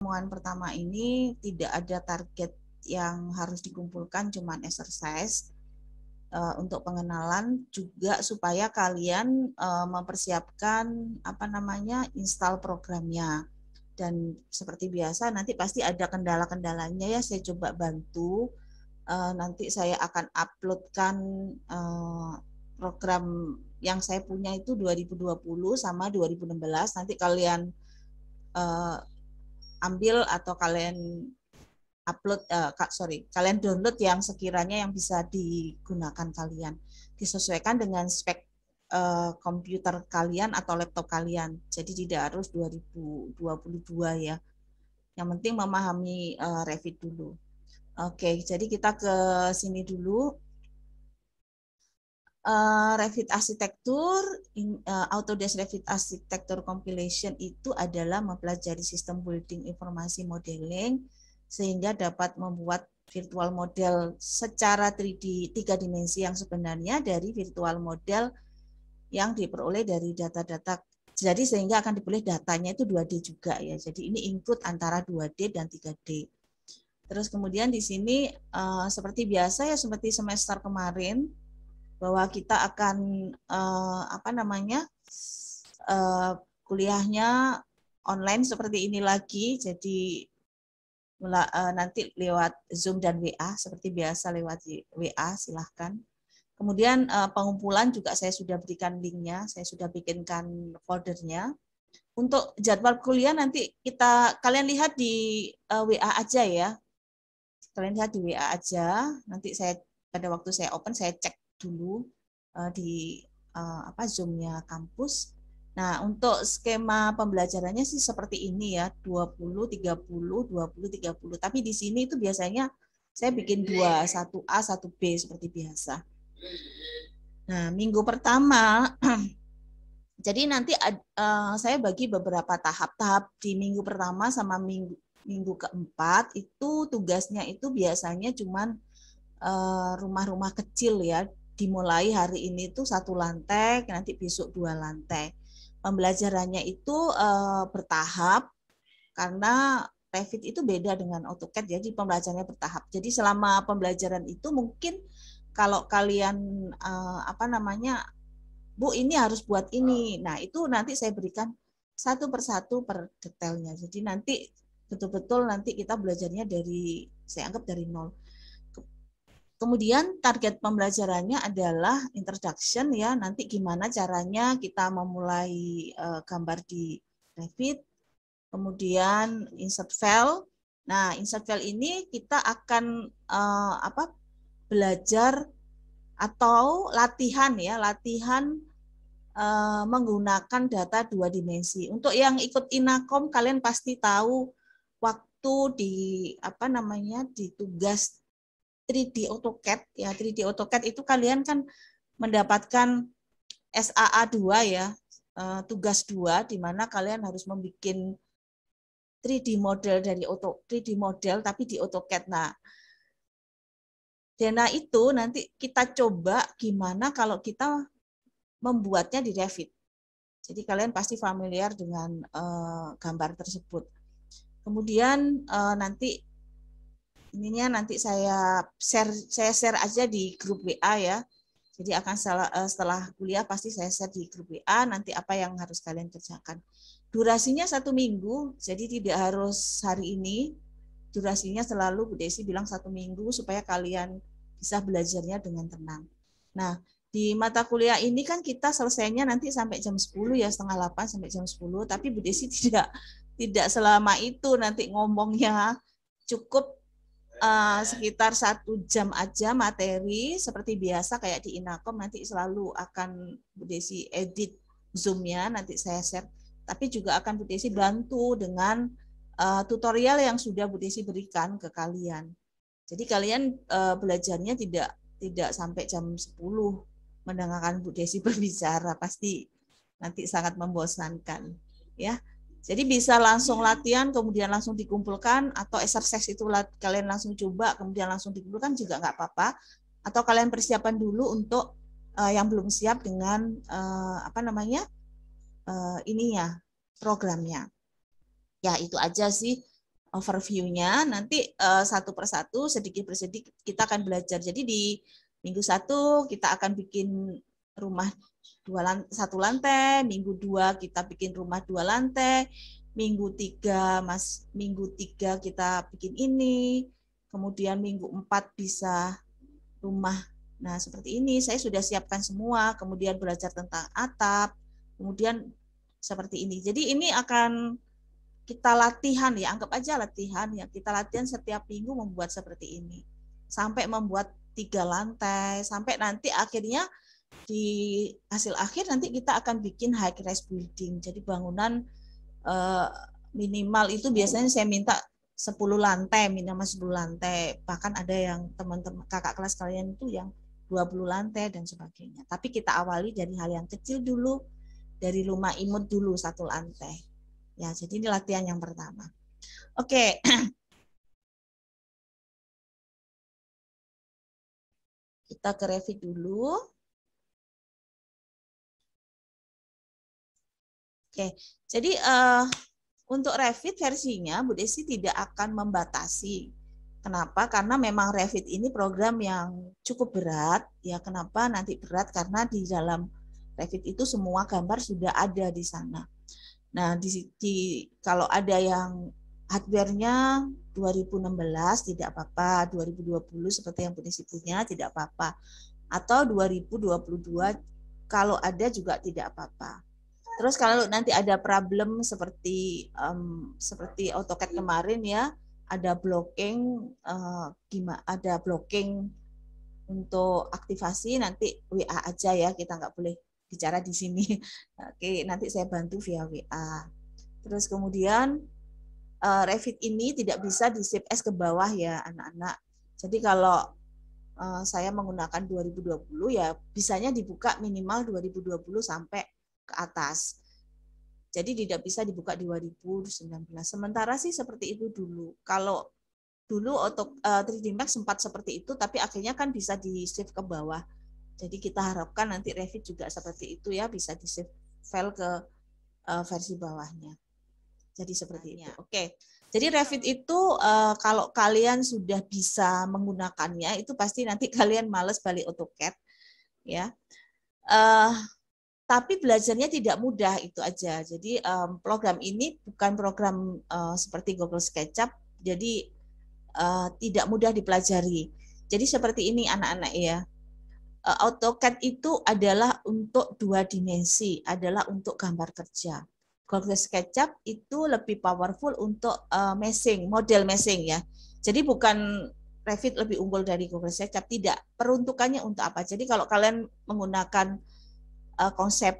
pertemuan pertama ini tidak ada target yang harus dikumpulkan, cuman exercise untuk pengenalan juga supaya kalian mempersiapkan install programnya. Dan seperti biasa nanti pasti ada kendala-kendalanya ya, saya coba bantu. Nanti saya akan uploadkan program yang saya punya itu 2020 sama 2016. Nanti kalian ambil atau kalian upload, kalian download yang sekiranya yang bisa digunakan kalian. Disesuaikan dengan spek komputer kalian atau laptop kalian. Jadi tidak harus 2022 ya. Yang penting memahami Revit dulu. Oke, jadi kita ke sini dulu. Revit Arsitektur, Autodesk Revit Arsitektur Compilation itu adalah mempelajari sistem building informasi modeling sehingga dapat membuat virtual model secara 3D, 3 dimensi yang sebenarnya dari virtual model yang diperoleh dari data-data. Jadi sehingga akan diperoleh datanya itu 2D juga ya. Jadi ini include antara 2D dan 3D. Terus kemudian di sini seperti biasa ya, seperti semester kemarin, bahwa kita akan kuliahnya online seperti ini lagi. Jadi nanti lewat Zoom dan WA seperti biasa, lewat WA silahkan. Kemudian pengumpulan juga saya sudah berikan linknya, saya sudah bikinkan foldernya. Untuk jadwal kuliah nanti kalian lihat di WA aja ya. Kalian lihat di WA aja. Nanti saya pada waktu saya open saya cek dulu di Zoom-nya kampus. Nah, untuk skema pembelajarannya sih seperti ini ya, 20 30 20 30. Tapi di sini itu biasanya saya bikin 2, 1A, 1B seperti biasa. Nah, minggu pertama jadi nanti saya bagi beberapa tahap di minggu pertama sama minggu keempat itu tugasnya itu biasanya cuman rumah-rumah kecil ya, dimulai hari ini tuh 1 lantai, nanti besok 2 lantai. Pembelajarannya itu bertahap karena Revit itu beda dengan AutoCAD, jadi pembelajarannya bertahap. Jadi selama pembelajaran itu mungkin kalau kalian Bu ini harus buat ini. Nah, itu nanti saya berikan satu persatu per detailnya. Jadi nanti betul-betul nanti kita belajarnya saya anggap dari nol. Kemudian target pembelajarannya adalah introduction ya. Nanti gimana caranya kita memulai gambar di Revit. Kemudian insert file. Nah, insert file ini kita akan belajar atau latihan menggunakan data 2 dimensi. Untuk yang ikut Inakom kalian pasti tahu waktu di tugas 3D AutoCAD ya. 3D AutoCAD itu kalian kan mendapatkan SAA 2 ya, tugas 2 di mana kalian harus membuat 3D model 3D model tapi di AutoCAD. Nah, itu nanti kita coba gimana kalau kita membuatnya di Revit. Jadi kalian pasti familiar dengan gambar tersebut. Kemudian nanti saya share aja di grup WA ya. Jadi akan setelah kuliah pasti saya share di grup WA nanti apa yang harus kalian kerjakan. Durasinya 1 minggu, jadi tidak harus hari ini. Durasinya selalu Bu Desi bilang 1 minggu supaya kalian bisa belajarnya dengan tenang. Nah, di mata kuliah ini kan kita selesainya nanti sampai jam 10 ya, setengah 8 sampai jam 10, tapi Bu Desi tidak selama itu nanti ngomongnya, cukup sekitar 1 jam aja materi seperti biasa kayak di Inakom. Nanti selalu akan Bu Desi edit Zoom-nya, nanti saya share, tapi juga akan Bu Desi bantu dengan tutorial yang sudah Bu Desi berikan ke kalian. Jadi kalian belajarnya tidak sampai jam 10 mendengarkan Bu Desi berbicara, pasti nanti sangat membosankan ya. Jadi bisa langsung latihan kemudian langsung dikumpulkan, atau exercise itu kalian langsung coba kemudian langsung dikumpulkan juga nggak apa-apa, atau kalian persiapan dulu untuk yang belum siap dengan programnya. Ya itu aja sih overview-nya, nanti satu persatu, sedikit sedikit kita akan belajar. Jadi di minggu 1 kita akan bikin rumah 1 lantai, minggu 2 kita bikin rumah 2 lantai, minggu 3 kita bikin ini, kemudian minggu 4 bisa rumah. Nah, seperti ini saya sudah siapkan semua, kemudian belajar tentang atap, kemudian seperti ini. Jadi ini akan kita latihan ya, anggap aja latihan ya. Kita latihan setiap minggu membuat seperti ini. Sampai membuat 3 lantai, sampai nanti akhirnya di hasil akhir nanti kita akan bikin high rise building. Jadi bangunan minimal itu biasanya saya minta 10 lantai, minimal 10 lantai. Bahkan ada yang teman-teman kakak kelas kalian itu yang 20 lantai dan sebagainya. Tapi kita awali dari hal yang kecil dulu, dari rumah imut dulu 1 lantai. Ya, jadi ini latihan yang pertama. Oke. Kita ke Revit dulu. Oke, jadi untuk Revit versinya Bu Desi tidak akan membatasi. Kenapa? Karena memang Revit ini program yang cukup berat. Ya, kenapa nanti berat? Karena di dalam Revit itu semua gambar sudah ada di sana. Nah, kalau ada yang hardware-nya 2016 tidak apa-apa, 2020 seperti yang Bu Desi punya tidak apa-apa. Atau 2022 kalau ada juga tidak apa-apa. Terus kalau nanti ada problem seperti AutoCAD kemarin ya, ada blocking ada blocking untuk aktivasi, nanti WA aja ya, kita nggak boleh bicara di sini. Oke, nanti saya bantu via WA. Terus kemudian Revit ini tidak bisa di save as ke bawah ya anak-anak. Jadi kalau saya menggunakan 2020 ya bisanya dibuka minimal 2020 sampai ke atas. Jadi tidak bisa dibuka 2019. Sementara sih seperti itu dulu. Kalau dulu 3D Max sempat seperti itu, tapi akhirnya kan bisa di-save ke bawah. Jadi kita harapkan nanti Revit juga seperti itu ya, bisa di-save file ke versi bawahnya. Jadi seperti itu. Oke. Jadi Revit itu kalau kalian sudah bisa menggunakannya, itu pasti nanti kalian males balik AutoCAD, ya. Tapi belajarnya tidak mudah, itu aja. Jadi program ini bukan program seperti Google SketchUp, jadi tidak mudah dipelajari. Jadi seperti ini anak-anak ya. AutoCAD itu adalah untuk 2 dimensi, adalah untuk gambar kerja. Google SketchUp itu lebih powerful untuk meshing, model meshing ya. Jadi bukan Revit lebih unggul dari Google SketchUp, tidak. Peruntukannya untuk apa? Jadi kalau kalian menggunakan konsep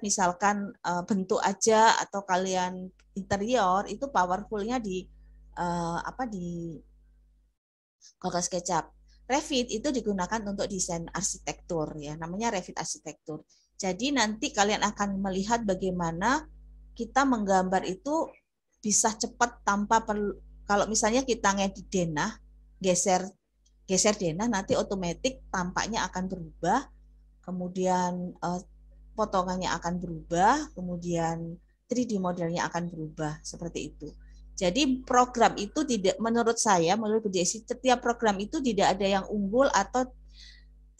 misalkan bentuk aja atau kalian interior, itu powerfulnya di Google SketchUp. Revit itu digunakan untuk desain arsitektur ya, namanya Revit arsitektur. Jadi nanti kalian akan melihat bagaimana kita menggambar itu bisa cepat tanpa perlu, kalau misalnya kita ngedit denah, geser denah, nanti otomatis tampaknya akan berubah, kemudian potongannya akan berubah, kemudian 3D modelnya akan berubah, seperti itu. Jadi program itu tidak, menurut saya, menurut Bu Desi, setiap program itu tidak ada yang unggul atau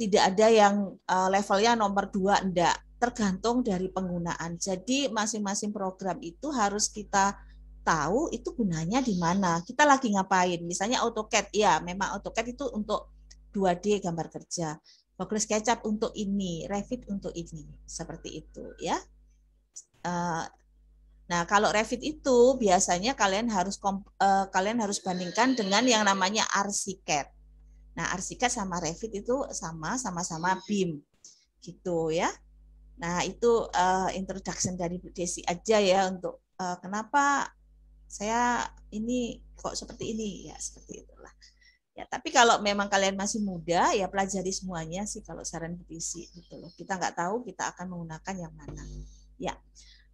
tidak ada yang levelnya nomor 2, enggak. Tergantung dari penggunaan. Jadi masing-masing program itu harus kita tahu itu gunanya di mana. Kita lagi ngapain. Misalnya AutoCAD, ya memang AutoCAD itu untuk 2D gambar kerja. Google SketchUp untuk ini, Revit untuk ini. Seperti itu ya. Nah, kalau Revit itu biasanya kalian harus bandingkan dengan yang namanya ArchiCAD. Nah, ArchiCAD sama Revit itu sama-sama BIM gitu ya. Nah, itu introduction dari Bu Desi aja ya untuk kenapa saya ini kok seperti ini ya, seperti itulah. Ya, tapi kalau memang kalian masih muda ya pelajari semuanya sih kalau saran Bu Desi gitu loh. Kita nggak tahu kita akan menggunakan yang mana. Ya.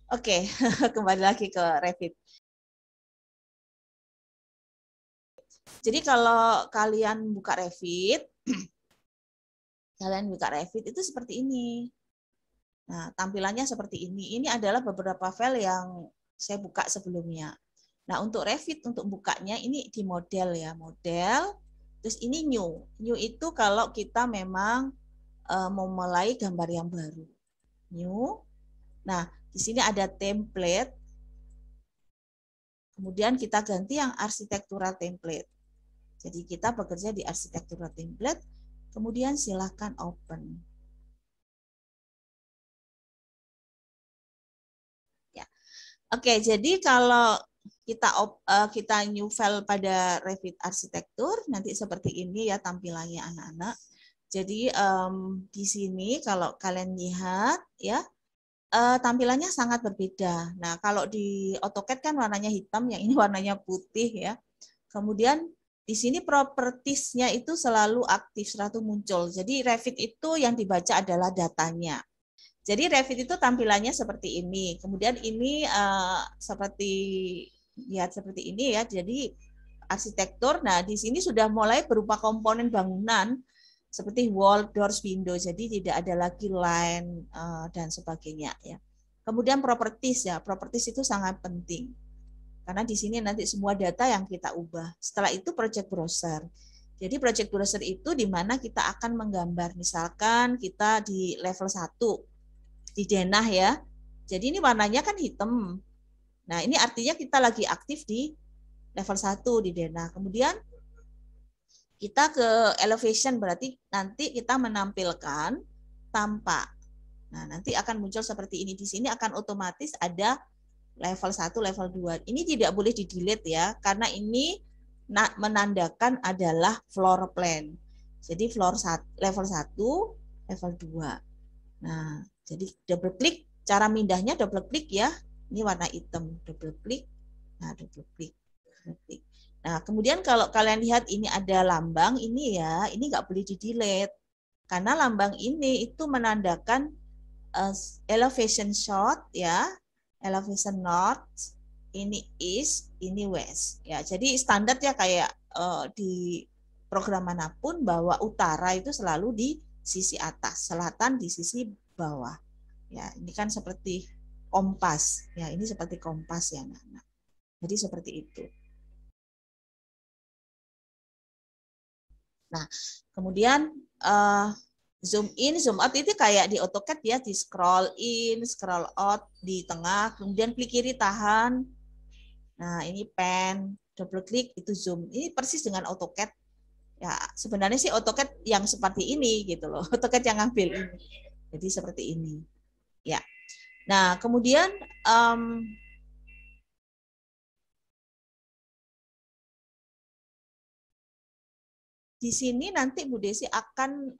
Oke, kembali lagi ke Revit. Jadi kalau kalian buka Revit, itu seperti ini. Nah, tampilannya seperti ini. Ini adalah beberapa file yang saya buka sebelumnya. Nah, untuk Revit, untuk bukanya ini di model ya, model. Terus ini new. New itu kalau kita memang memulai gambar yang baru. New. Nah, di sini ada template. Kemudian kita ganti yang arsitektural template. Jadi kita bekerja di arsitektural template. Kemudian silakan open. Ya. Oke, jadi kalau kita new file pada Revit arsitektur nanti seperti ini ya tampilannya anak-anak. Jadi di sini kalau kalian lihat ya tampilannya sangat berbeda. Nah, kalau di AutoCAD kan warnanya hitam, yang ini warnanya putih ya. Kemudian di sini propertiesnya itu selalu aktif, selalu muncul. Jadi Revit itu yang dibaca adalah datanya. Jadi Revit itu tampilannya seperti ini. Kemudian ini seperti ini ya. Jadi arsitektur. Nah, di sini sudah mulai berupa komponen bangunan seperti wall, doors, window. Jadi tidak ada lagi line dan sebagainya ya. Kemudian properties ya. Properties itu sangat penting. Karena di sini nanti semua data yang kita ubah. Setelah itu project browser. Jadi project browser itu di mana kita akan menggambar. Misalkan kita di level 1 di denah ya. Jadi ini warnanya kan hitam. Nah, ini artinya kita lagi aktif di level 1 di denah. Kemudian kita ke elevation, berarti nanti kita menampilkan tampak. Nah, nanti akan muncul seperti ini. Di sini akan otomatis ada level 1, level 2. Ini tidak boleh di-delete ya, karena ini menandakan adalah floor plan. Jadi level 1, level 2. Nah, jadi double klik, cara mindahnya double klik ya. Ini warna hitam, double klik. Nah, double klik. Nah, kemudian kalau kalian lihat ini ada lambang ini ya, ini nggak boleh di-delete. Karena lambang ini itu menandakan elevation shot ya, elevation north, ini east, ini west. Ya, jadi standar ya kayak di program manapun bahwa utara itu selalu di sisi atas, selatan di sisi bawah. Ya, ini kan seperti kompas. Ya, ini seperti kompas ya, anak-anak. Jadi seperti itu. Nah, kemudian zoom in, zoom out itu kayak di AutoCAD ya, di scroll in, scroll out di tengah, kemudian klik kiri tahan. Nah, ini pen, double klik itu zoom. Ini persis dengan AutoCAD. Ya, sebenarnya sih AutoCAD yang seperti ini gitu loh. AutoCAD yang ngambil ini. Jadi seperti ini. Ya. Nah, kemudian di sini nanti Bu Desi akan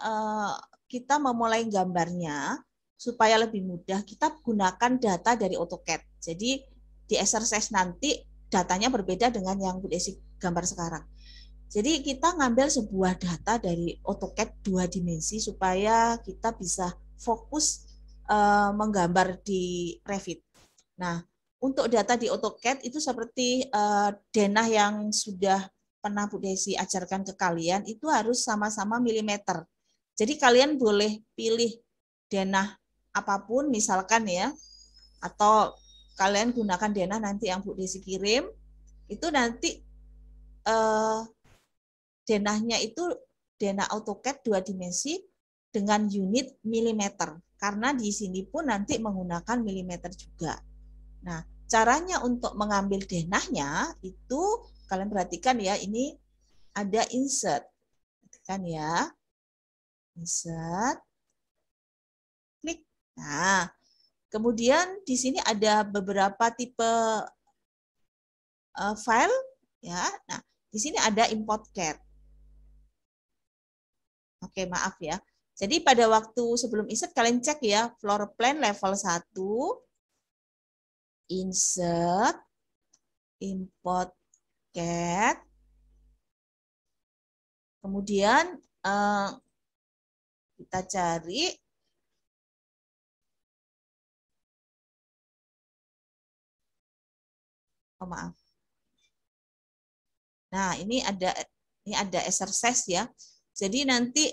kita memulai gambarnya supaya lebih mudah. Kita gunakan data dari AutoCAD. Jadi di exercise nanti datanya berbeda dengan yang Bu Desi gambar sekarang. Jadi kita ngambil sebuah data dari AutoCAD 2 dimensi supaya kita bisa fokus menggambar di Revit. Nah, untuk data di AutoCAD itu seperti denah yang sudah pernah Bu Desi ajarkan ke kalian itu harus sama-sama milimeter. Jadi kalian boleh pilih denah apapun misalkan ya, atau kalian gunakan denah nanti yang Bu Desi kirim, itu nanti denahnya itu denah AutoCAD 2 dimensi dengan unit milimeter. Karena di sini pun nanti menggunakan milimeter juga. Nah, caranya untuk mengambil denahnya itu kalian perhatikan ya, ini ada insert. Perhatikan ya. Insert. Klik. Nah, kemudian di sini ada beberapa tipe file ya. Nah, di sini ada import CAD. Oke, maaf ya. Jadi pada waktu sebelum insert kalian cek ya, floor plan level 1, insert, import CAD, kemudian kita cari maaf. Nah, ini ada exercise ya. Jadi nanti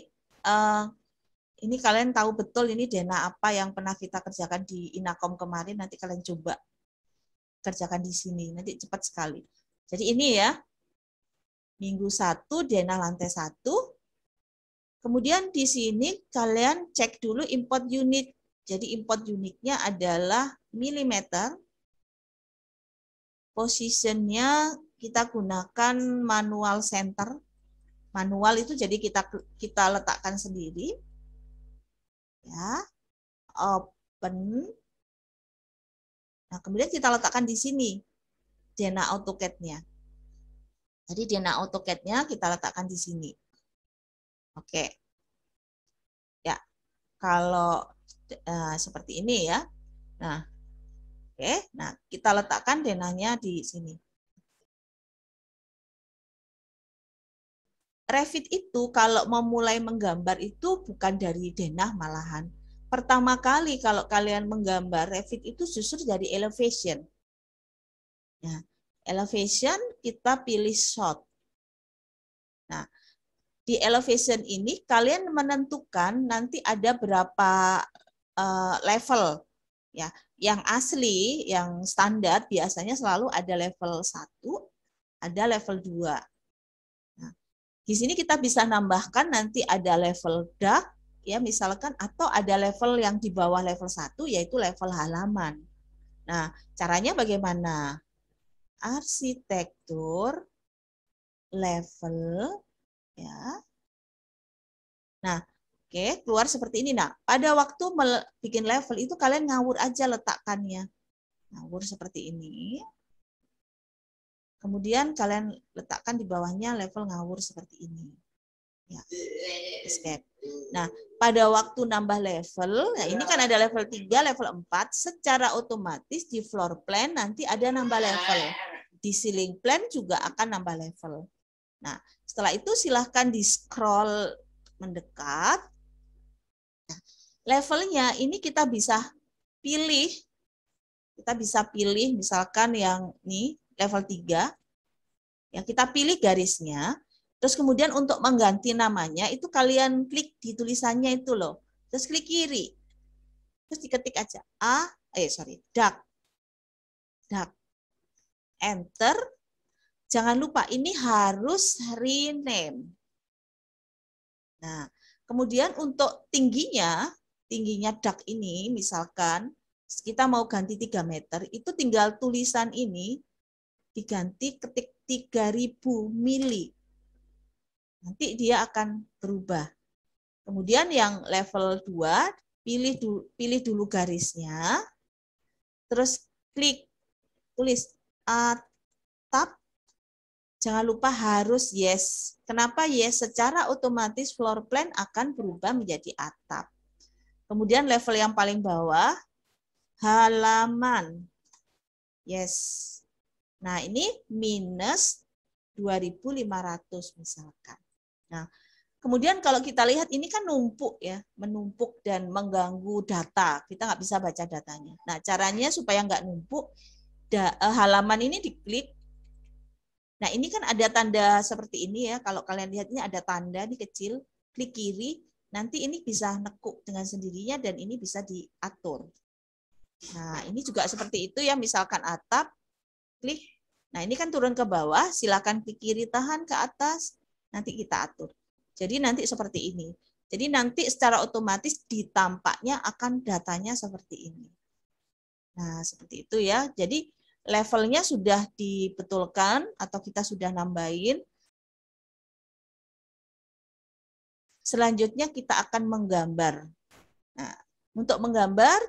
ini kalian tahu betul ini denah apa yang pernah kita kerjakan di Inakom kemarin, nanti kalian coba. kerjakan di sini. Nanti cepat sekali. Jadi ini ya, minggu 1, denah lantai 1. Kemudian di sini kalian cek dulu import unit. Jadi import unitnya adalah milimeter. Positionnya kita gunakan manual center. Manual itu jadi kita letakkan sendiri. Ya, open. Nah, kemudian kita letakkan di sini denah AutoCAD-nya. Jadi denah AutoCAD-nya kita letakkan di sini. Oke. Ya, kalau seperti ini ya. Nah, oke. Nah, kita letakkan denahnya di sini. Revit itu kalau memulai menggambar itu bukan dari denah malahan. Pertama kali kalau kalian menggambar Revit itu justru dari elevation. Nah, elevation kita pilih shot. Nah, di elevation ini kalian menentukan nanti ada berapa level. Ya, yang asli, yang standar biasanya selalu ada level 1, ada level 2. Nah, di sini kita bisa nambahkan nanti ada level dark, ya misalkan, atau ada level yang di bawah level 1, yaitu level halaman. Nah, caranya bagaimana? Arsitektur, level, ya. Nah, oke, keluar seperti ini. Nah, pada waktu bikin level itu kalian ngawur aja letakkannya. Ngawur seperti ini. Kemudian kalian letakkan di bawahnya level ngawur seperti ini. Ya, escape. Nah, pada waktu nambah level, nah ini kan ada level 3, level 4, secara otomatis di floor plan nanti ada nambah level. Di ceiling plan juga akan nambah level. Nah, setelah itu silahkan di scroll mendekat. Nah, levelnya ini kita bisa pilih. Kita bisa pilih misalkan yang ini level 3. Ya, kita pilih garisnya. Terus kemudian untuk mengganti namanya itu kalian klik di tulisannya itu loh. Terus klik kiri. Terus diketik aja dark. Dark. Enter. Jangan lupa ini harus rename. Nah, kemudian untuk tingginya dark ini misalkan kita mau ganti 3 meter, itu tinggal tulisan ini diganti ketik 3000 mili. Nanti dia akan berubah. Kemudian yang level 2, pilih dulu garisnya, terus klik tulis atap. Jangan lupa harus yes. Kenapa yes? Secara otomatis floor plan akan berubah menjadi atap. Kemudian level yang paling bawah, halaman. Yes. Nah, ini minus 2.500 misalkan. Nah, kemudian kalau kita lihat ini kan numpuk ya, menumpuk dan mengganggu data. Kita nggak bisa baca datanya. Nah, caranya supaya nggak numpuk, halaman ini diklik. Nah, ini kan ada tanda seperti ini ya. Kalau kalian lihat ini ada tanda di kecil, klik kiri, nanti ini bisa nekuk dengan sendirinya dan ini bisa diatur. Nah, ini juga seperti itu ya, misalkan atap, klik. Nah, ini kan turun ke bawah, silakan klik kiri, tahan ke atas, nanti kita atur. Jadi nanti seperti ini. Jadi nanti secara otomatis ditampaknya akan datanya seperti ini. Nah, seperti itu ya. Jadi levelnya sudah dibetulkan atau kita sudah nambahin. Selanjutnya kita akan menggambar. Nah, untuk menggambar,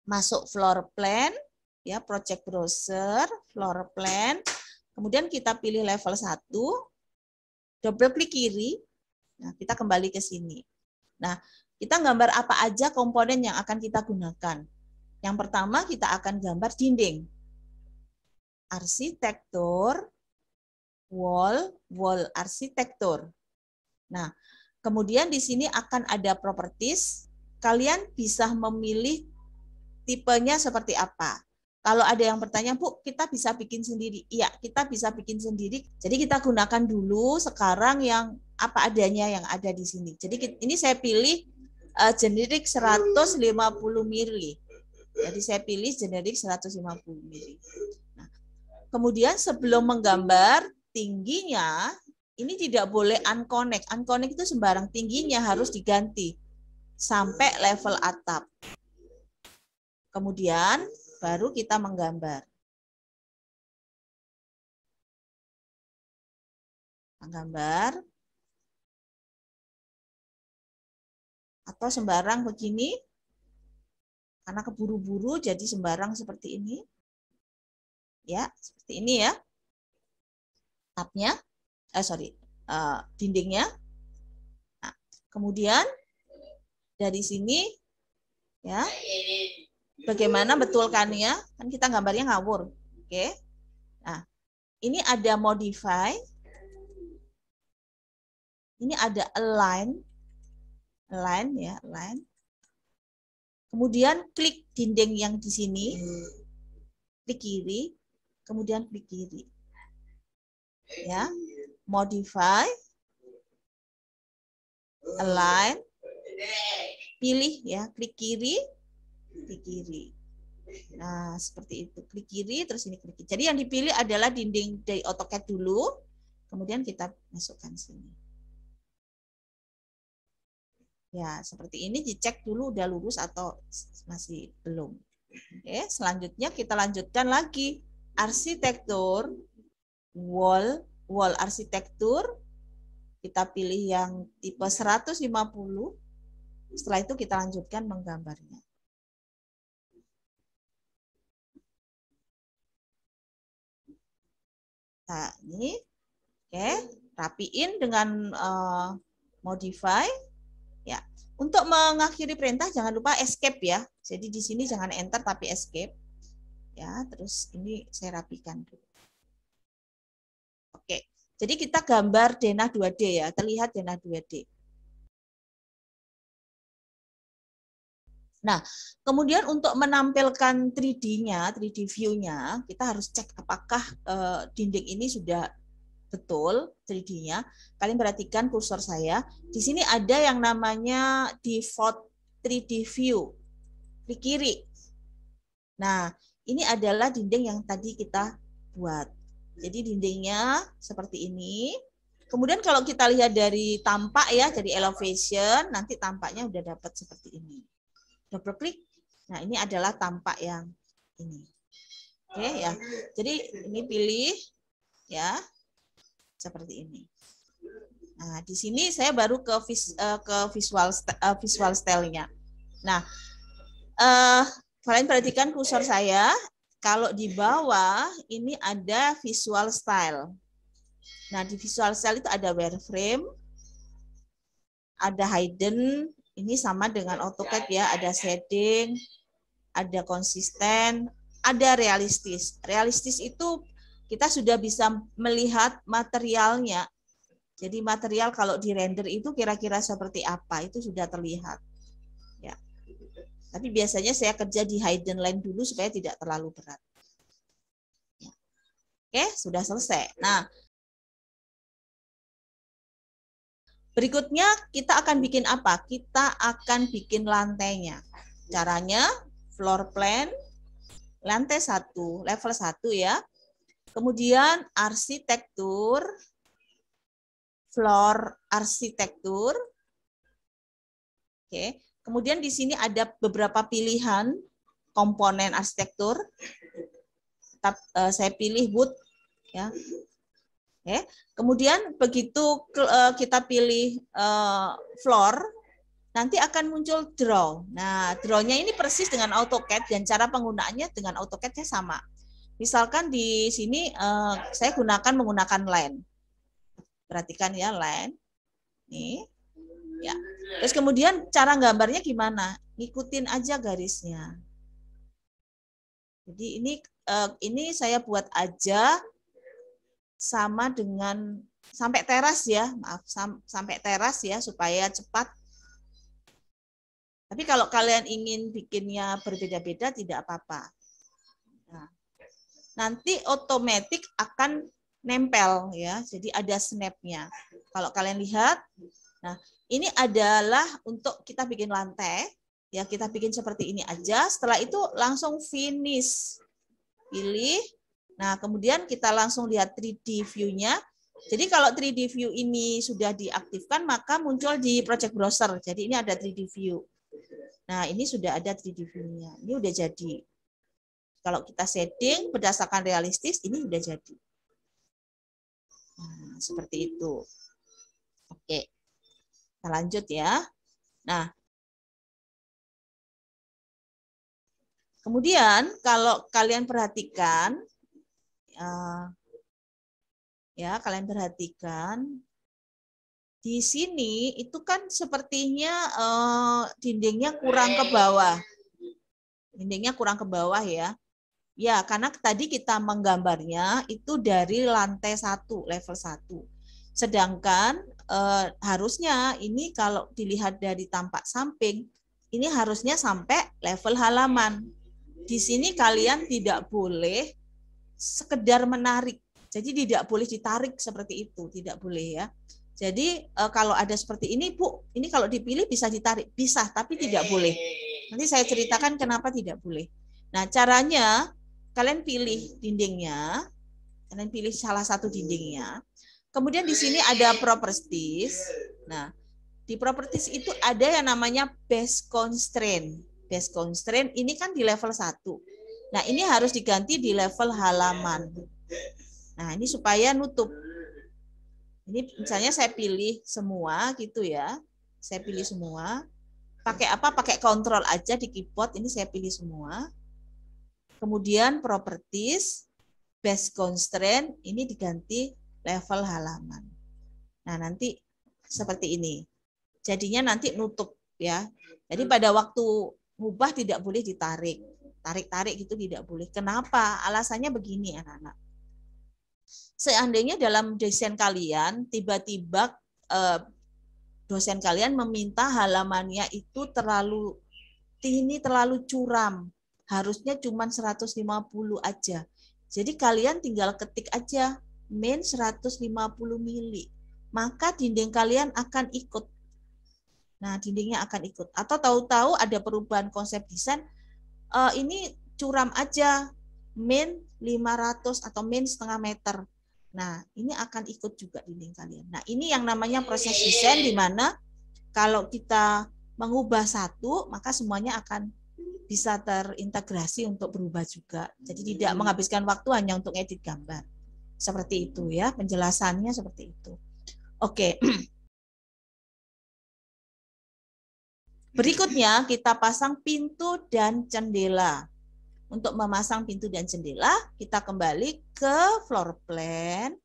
masuk floor plan, ya project browser, floor plan. Kemudian kita pilih level 1, double klik kiri. Nah, kita kembali ke sini. Nah, kita gambar apa aja komponen yang akan kita gunakan. Yang pertama kita akan gambar dinding. Arsitektur, wall arsitektur. Nah, kemudian di sini akan ada properties. Kalian bisa memilih tipenya seperti apa. Kalau ada yang bertanya, Bu, kita bisa bikin sendiri. Iya, kita bisa bikin sendiri. Jadi kita gunakan dulu sekarang yang apa adanya yang ada di sini. Jadi ini saya pilih generic 150 mili. Jadi saya pilih generik 150 mili. Nah, kemudian sebelum menggambar tingginya, ini tidak boleh unconnect. Unconnect itu sembarang, tingginya harus diganti sampai level atap. Kemudian baru kita menggambar. Menggambar. Atau sembarang begini. Karena keburu-buru jadi sembarang seperti ini. Ya, seperti ini ya. Atapnya, dindingnya. Nah, kemudian dari sini ya. Bagaimana betulkannya? Kan kita gambarnya ngawur. Oke. Nah, ini ada modify. Ini ada align. Align ya, align. Kemudian klik dinding yang di sini, klik kiri, kemudian klik kiri. Ya, modify, align, pilih ya, klik kiri, klik kiri. Nah, seperti itu, klik kiri, terus ini klik kiri. Jadi yang dipilih adalah dinding dari AutoCAD dulu, kemudian kita masukkan sini. Ya, seperti ini dicek dulu udah lurus atau masih belum. Oke, selanjutnya kita lanjutkan lagi arsitektur wall arsitektur. Kita pilih yang tipe 150. Setelah itu kita lanjutkan menggambarnya. Nah, ini oke, rapiin dengan modify. Ya, untuk mengakhiri perintah jangan lupa escape ya. Jadi di sini jangan enter tapi escape. Ya, terus ini saya rapikan dulu. Oke. Jadi kita gambar denah 2D ya, terlihat denah 2D. Nah, kemudian untuk menampilkan 3D-nya, 3D view-nya, kita harus cek apakah dinding ini sudah betul 3D-nya. Kalian perhatikan kursor saya. Di sini ada yang namanya default 3D view. Klik kiri. Nah, ini adalah dinding yang tadi kita buat. Jadi dindingnya seperti ini. Kemudian kalau kita lihat dari tampak ya, dari elevation, nanti tampaknya udah dapat seperti ini. Double klik. Nah, ini adalah tampak yang ini. Oke ya. Jadi ini pilih ya. Seperti ini. Nah, di sini saya baru ke visual style-nya. Nah, kalian perhatikan kursor saya. Kalau di bawah ini ada visual style. Nah, di visual style itu ada wireframe, ada hidden, ini sama dengan AutoCAD ya, ada shading, ada konsisten, ada realistis. Realistis itu kita sudah bisa melihat materialnya. Jadi material kalau di render itu kira-kira seperti apa, itu sudah terlihat. Ya. Tapi biasanya saya kerja di hidden line dulu supaya tidak terlalu berat. Ya. Oke, sudah selesai. Nah, berikutnya kita akan bikin apa? Kita akan bikin lantainya. Caranya floor plan, lantai 1, level 1 ya. Kemudian arsitektur, floor arsitektur. Oke. Kemudian di sini ada beberapa pilihan komponen arsitektur. Saya pilih wood, ya. Oke. Kemudian begitu kita pilih floor, nanti akan muncul draw. Nah, draw-nya ini persis dengan AutoCAD dan cara penggunaannya dengan AutoCAD-nya sama. Misalkan di sini saya menggunakan line. Perhatikan ya line. Nih. Ya. Terus kemudian cara gambarnya gimana? Ngikutin aja garisnya. Jadi ini saya buat aja sama dengan sampai teras ya. Maaf, sampai teras ya supaya cepat. Tapi kalau kalian ingin bikinnya berbeda-beda tidak apa-apa. Nah, nanti otomatis akan nempel ya. Jadi ada snap-nya. Kalau kalian lihat, nah ini adalah untuk kita bikin lantai. Ya, kita bikin seperti ini aja. Setelah itu langsung finish. Pilih. Nah, kemudian kita langsung lihat 3D view-nya. Jadi kalau 3D view ini sudah diaktifkan, maka muncul di project browser. Jadi ini ada 3D view. Nah, ini sudah ada 3D view-nya. Ini udah jadi. Kalau kita setting berdasarkan realistis, ini udah jadi. Nah, seperti itu. Oke. Kita lanjut ya. Nah, kemudian kalau kalian perhatikan, kalian perhatikan di sini itu kan sepertinya dindingnya kurang ke bawah. Dindingnya kurang ke bawah ya. Ya, karena tadi kita menggambarnya itu dari lantai 1, level 1. Sedangkan harusnya ini kalau dilihat dari tampak samping, ini harusnya sampai level halaman. Di sini kalian tidak boleh sekedar menarik. Jadi tidak boleh ditarik seperti itu, tidak boleh ya. Jadi kalau ada seperti ini, Bu, ini kalau dipilih bisa ditarik, bisa, tapi tidak boleh. Nanti saya ceritakan kenapa tidak boleh. Nah, caranya kalian pilih dindingnya, kalian pilih salah satu dindingnya. Kemudian di sini ada properties. Nah, di properties itu ada yang namanya base constraint. Base constraint ini kan di level 1. Nah, ini harus diganti di level halaman. Nah, ini supaya nutup. Ini misalnya saya pilih semua gitu ya. Saya pilih semua. Pakai apa? Pakai kontrol aja di keyboard. Ini saya pilih semua. Kemudian properties, base constraint, ini diganti level halaman. Nah, nanti seperti ini. Jadinya nanti nutup ya. Jadi pada waktu ngubah tidak boleh ditarik. Tarik-tarik gitu tidak boleh. Kenapa? Alasannya begini anak-anak. Seandainya dalam desain kalian tiba-tiba dosen kalian meminta halamannya itu terlalu curam. Harusnya cuma 150 aja. Jadi kalian tinggal ketik aja min 150 mili. Maka dinding kalian akan ikut. Nah, dindingnya akan ikut. Atau tahu-tahu ada perubahan konsep desain, ini curam aja min 500 atau min setengah meter. Nah, ini akan ikut juga dinding kalian. Nah, ini yang namanya proses desain di mana kalau kita mengubah satu, maka semuanya akan bisa terintegrasi untuk berubah juga. Jadi tidak menghabiskan waktu hanya untuk edit gambar. Seperti itu ya, penjelasannya seperti itu. Oke. Berikutnya kita pasang pintu dan jendela. Untuk memasang pintu dan jendela, kita kembali ke floor plan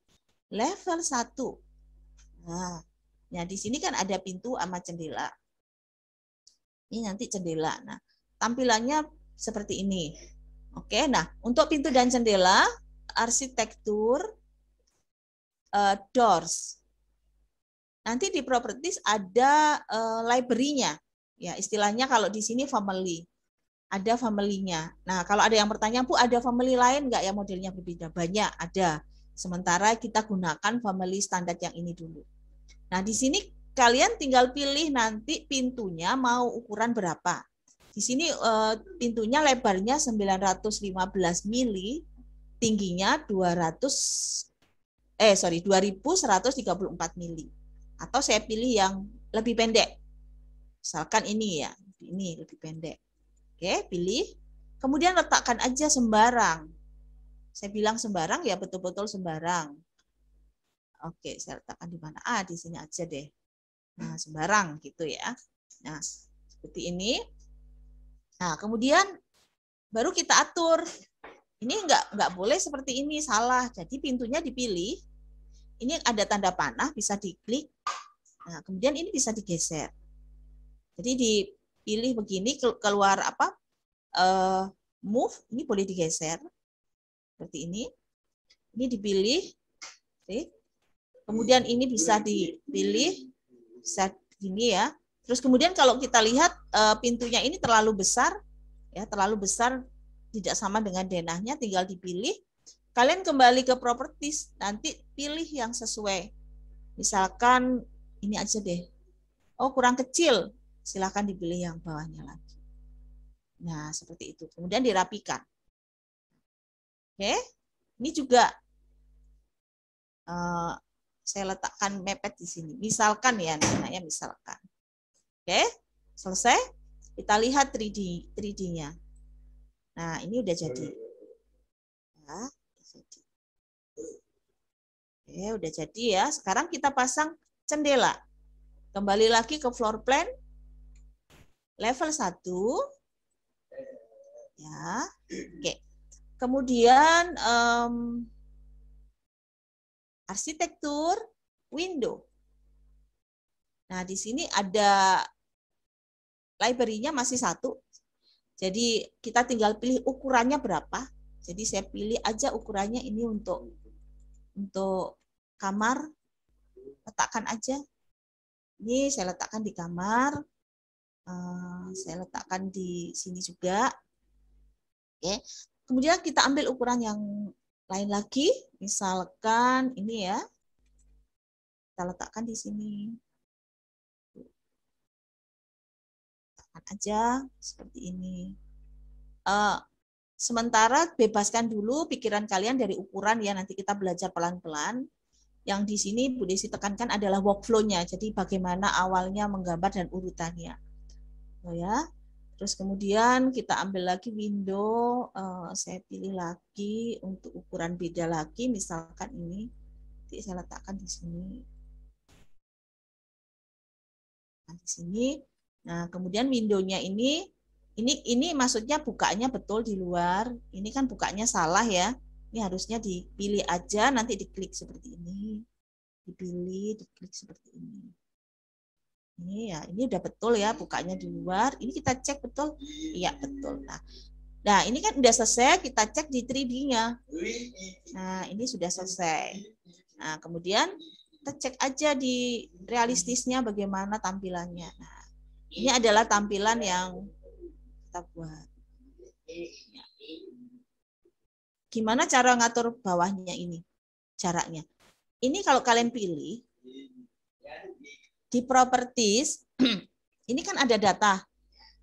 level 1. Nah, di sini kan ada pintu sama jendela. Ini nanti jendela. Nah, tampilannya seperti ini. Oke, nah untuk pintu dan jendela, arsitektur, doors. Nanti di properties ada library-nya. Ya, istilahnya kalau di sini family. Ada family-nya. Nah, kalau ada yang bertanya, Bu, ada family lain nggak yang modelnya berbeda? Banyak, ada. Sementara kita gunakan family standar yang ini dulu. Nah, di sini kalian tinggal pilih nanti pintunya mau ukuran berapa. Di sini pintunya lebarnya 915 mili, tingginya 2134 mili. Atau saya pilih yang lebih pendek. Misalkan ini ya, ini lebih pendek. Oke, pilih. Kemudian letakkan aja sembarang. Saya bilang sembarang ya betul-betul sembarang. Oke, saya letakkan di mana? Di sini aja deh. Nah, sembarang gitu ya. Nah, seperti ini. Nah, kemudian baru kita atur. Ini nggak boleh seperti ini, salah. Jadi pintunya dipilih. Ini ada tanda panah, bisa diklik. Nah, kemudian ini bisa digeser. Jadi dipilih begini, keluar apa? Move, ini boleh digeser. Seperti ini. Ini dipilih. Kemudian ini bisa dipilih. Bisa gini ya. Terus kemudian kalau kita lihat pintunya ini terlalu besar, ya terlalu besar, tidak sama dengan denahnya, tinggal dipilih. Kalian kembali ke properties, nanti pilih yang sesuai. Misalkan ini aja deh. Oh kurang kecil, silakan dipilih yang bawahnya lagi. Nah, seperti itu. Kemudian dirapikan. Oke, ini juga saya letakkan mepet di sini. Misalkan ya, namanya misalkan. Oke, selesai. Kita lihat 3D-nya. Nah, ini udah jadi. Ya, jadi. Oke, udah jadi ya. Sekarang kita pasang jendela. Kembali lagi ke floor plan. Level 1. Ya. Oke. Kemudian arsitektur window. Nah, di sini ada library-nya masih 1. Jadi kita tinggal pilih ukurannya berapa. Jadi saya pilih aja ukurannya ini untuk kamar. Letakkan aja. Ini saya letakkan di kamar. Saya letakkan di sini juga. Oke. Kemudian kita ambil ukuran yang lain lagi. Misalkan ini ya. Kita letakkan di sini. Letakkan aja seperti ini. Sementara bebaskan dulu pikiran kalian dari ukuran ya, nanti kita belajar pelan-pelan. Yang di sini Bu Desi tekankan adalah workflow-nya. Jadi bagaimana awalnya menggambar dan urutannya. Oh ya. Terus kemudian kita ambil lagi window, saya pilih lagi untuk ukuran beda lagi, misalkan ini. Nanti saya letakkan di sini. Nah, di sini. Nah, kemudian window-nya ini maksudnya bukanya betul di luar. Ini kan bukanya salah ya. Ini harusnya dipilih aja, nanti diklik seperti ini. Dipilih, diklik seperti ini. Ini ya, ini udah betul ya bukanya di luar. Ini kita cek betul. Iya, betul. Nah, ini kan udah selesai, kita cek di 3D-nya. Nah, ini sudah selesai. Nah, kemudian kita cek aja di realistisnya bagaimana tampilannya. Nah, ini adalah tampilan yang kita buat. Gimana cara ngatur bawahnya ini? Caranya. Ini kalau kalian pilih, di properties, ini kan ada data.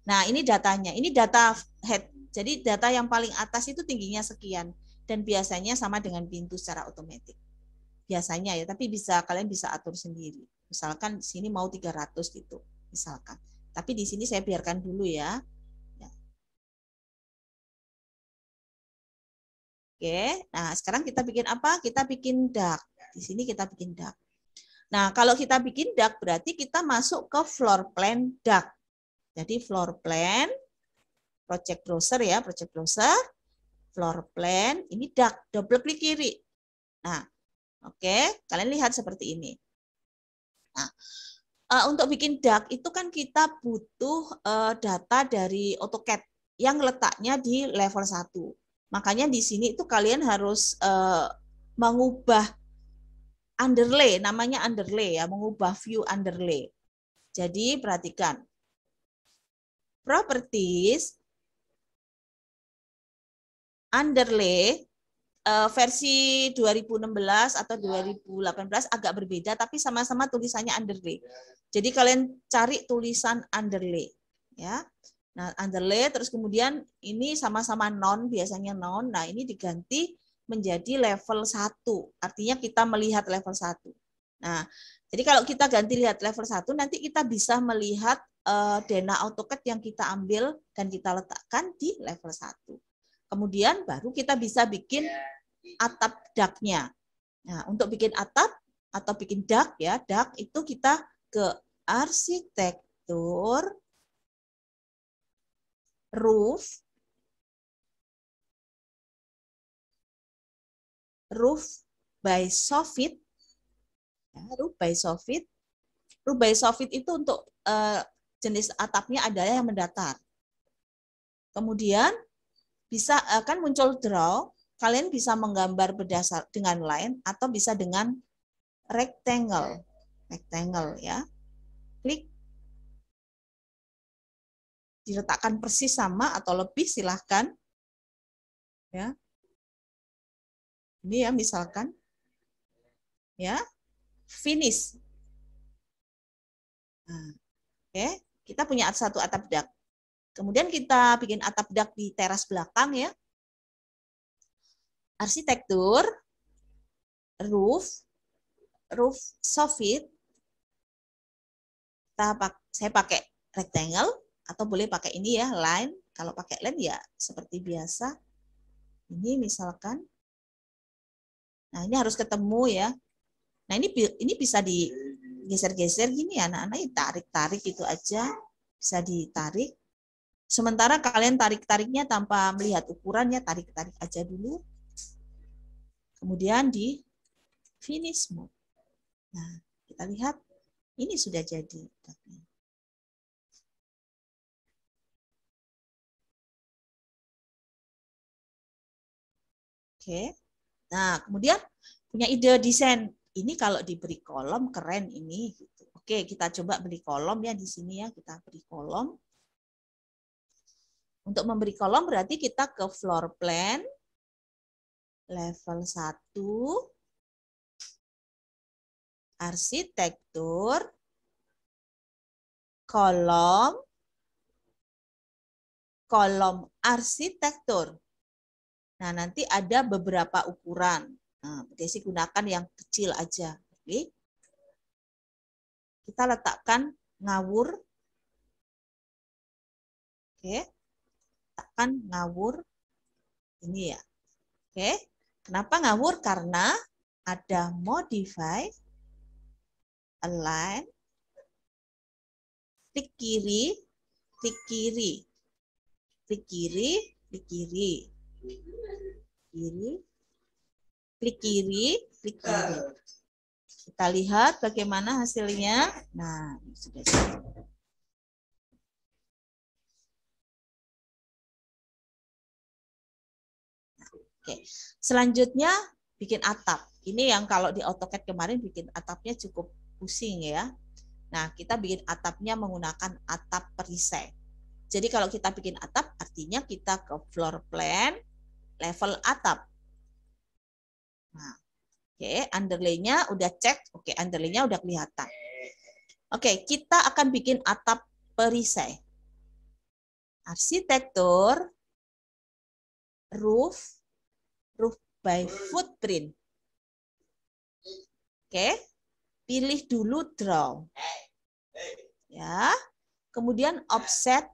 Nah, ini datanya. Ini data head. Jadi data yang paling atas itu tingginya sekian. Dan biasanya sama dengan pintu secara otomatis. Biasanya ya, tapi kalian bisa atur sendiri. Misalkan di sini mau 300 gitu, misalkan. Tapi di sini saya biarkan dulu ya. Oke, nah sekarang kita bikin apa? Kita bikin dak. Di sini kita bikin dak. Nah, kalau kita bikin dak berarti kita masuk ke floor plan dak. Jadi floor plan, project browser ya, project browser, floor plan, ini dak, double klik kiri. Nah, oke, kalian lihat seperti ini. Nah, untuk bikin dak itu kan kita butuh data dari AutoCAD yang letaknya di level 1. Makanya di sini itu kalian harus mengubah underlay, namanya underlay ya, mengubah view underlay. Jadi perhatikan. Properties underlay versi 2016 atau 2018 agak berbeda, tapi sama-sama tulisannya underlay. Jadi kalian cari tulisan underlay, ya. Nah, underlay terus kemudian ini sama-sama non, biasanya non. Nah, ini diganti menjadi level 1. Artinya kita melihat level 1. Nah, jadi kalau kita ganti lihat level 1, nanti kita bisa melihat dana AutoCAD yang kita ambil dan kita letakkan di level 1. Kemudian baru kita bisa bikin atap daknya. Nah, untuk bikin atap atau bikin dak ya, dak itu kita ke arsitektur, roof by Sofit. Ya, roof by Sofit. Roof by Sofit itu untuk jenis atapnya adalah yang mendatar. Kemudian bisa akan muncul draw, kalian bisa menggambar berdasar dengan line atau bisa dengan rectangle. Rectangle ya. Klik. Diletakkan persis sama atau lebih silahkan. Ya. Ini ya misalkan. Ya. Finish. Nah, oke, kita punya satu atap dak. Kemudian kita bikin atap dak di teras belakang ya. Arsitektur, roof soffit. Saya pakai rectangle atau boleh pakai ini ya, line. Kalau pakai line ya seperti biasa. Ini misalkan. Nah, ini harus ketemu ya. Nah, ini bisa digeser-geser gini ya, anak-anak, tarik-tarik gitu aja. Bisa ditarik. Sementara kalian tarik-tariknya tanpa melihat ukurannya, tarik-tarik aja dulu. Kemudian di finish mode. Nah, kita lihat ini sudah jadi. Oke. Nah, kemudian punya ide desain. Ini kalau diberi kolom keren ini. Gitu. Oke, kita coba beri kolom ya di sini ya. Kita beri kolom. Untuk memberi kolom berarti kita ke floor plan. Level 1. Arsitektur. Kolom arsitektur. Nah, nanti ada beberapa ukuran. Nah, Desi gunakan yang kecil aja. Oke. Kita letakkan ngawur. Oke. Letakkan ngawur. Ini ya. Oke. Kenapa ngawur? Karena ada modify, align, klik kiri, klik kiri, klik kiri, klik kiri. Klik kiri, klik kiri. Kita lihat bagaimana hasilnya. Nah, sudah jadi. Oke, selanjutnya bikin atap. Ini yang kalau di AutoCAD kemarin bikin atapnya cukup pusing ya. Nah, kita bikin atapnya menggunakan atap perisai. Jadi kalau kita bikin atap, artinya kita ke floor plan, level atap. Nah, oke, underlay-nya udah cek. Oke, underlay-nya udah kelihatan. Oke, kita akan bikin atap perisai. Arsitektur, roof by footprint. Oke, pilih dulu draw. Ya. Kemudian offset.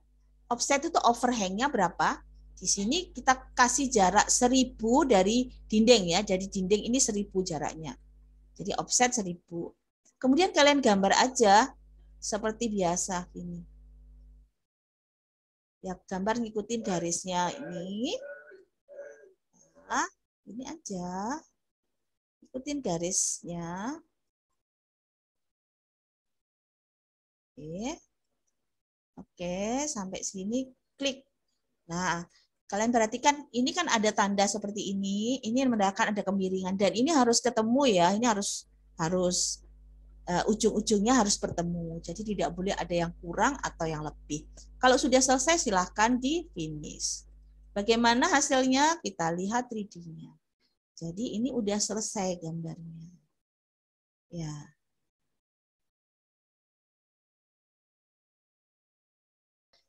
Offset itu overhang-nya berapa? Di sini kita kasih jarak 1000 dari dinding ya. Jadi dinding ini 1000 jaraknya. Jadi offset 1000. Kemudian kalian gambar aja seperti biasa ini. Ya, gambar ngikutin garisnya ini. Nah, ini aja. Ikutin garisnya. Oke. Oke, sampai sini klik. Nah, kalian perhatikan ini kan ada tanda seperti ini menandakan ada kemiringan dan ini harus ketemu ya. Ini harus ujung-ujungnya harus bertemu. Jadi tidak boleh ada yang kurang atau yang lebih. Kalau sudah selesai silahkan di finish. Bagaimana hasilnya? Kita lihat 3D-nya. Jadi ini udah selesai gambarnya. Ya.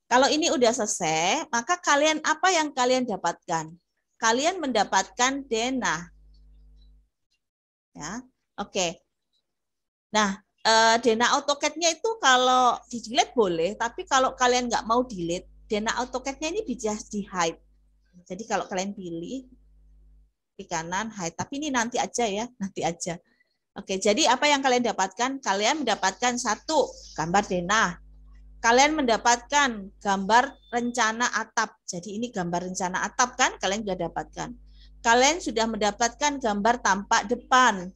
Kalau ini udah selesai, maka kalian apa yang kalian dapatkan? Kalian mendapatkan denah. Ya, oke. Nah, denah AutoCAD-nya itu kalau di-delete boleh, tapi kalau kalian nggak mau delete, denah AutoCAD-nya ini bisa di-hide. Jadi kalau kalian pilih di kanan hide, tapi ini nanti aja ya, nanti aja. Oke, jadi apa yang kalian dapatkan? Kalian mendapatkan satu gambar denah. Kalian mendapatkan gambar rencana atap. Jadi ini gambar rencana atap kan kalian sudah dapatkan. Kalian sudah mendapatkan gambar tampak depan.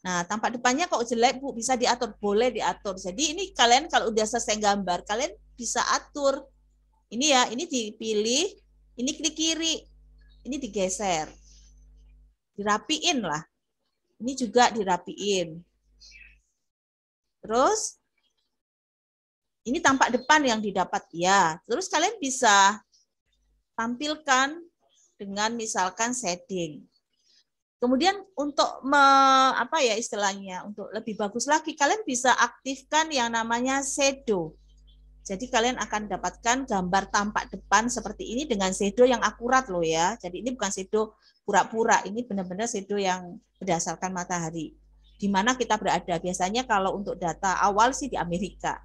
Nah, tampak depannya kok jelek Bu, bisa diatur, boleh diatur. Jadi ini kalian kalau udah selesai gambar, kalian bisa atur. Ini ya, ini dipilih, ini klik kiri, ini digeser. Dirapiin lah. Ini juga dirapiin. Terus ini tampak depan yang didapat ya. Terus kalian bisa tampilkan dengan misalkan shading. Kemudian untuk apa ya istilahnya, untuk lebih bagus lagi kalian bisa aktifkan yang namanya shadow. Jadi kalian akan dapatkan gambar tampak depan seperti ini dengan shadow yang akurat loh ya. Jadi ini bukan shadow pura-pura, ini benar-benar shadow yang berdasarkan matahari. Di mana kita berada. Biasanya kalau untuk data awal sih di Amerika,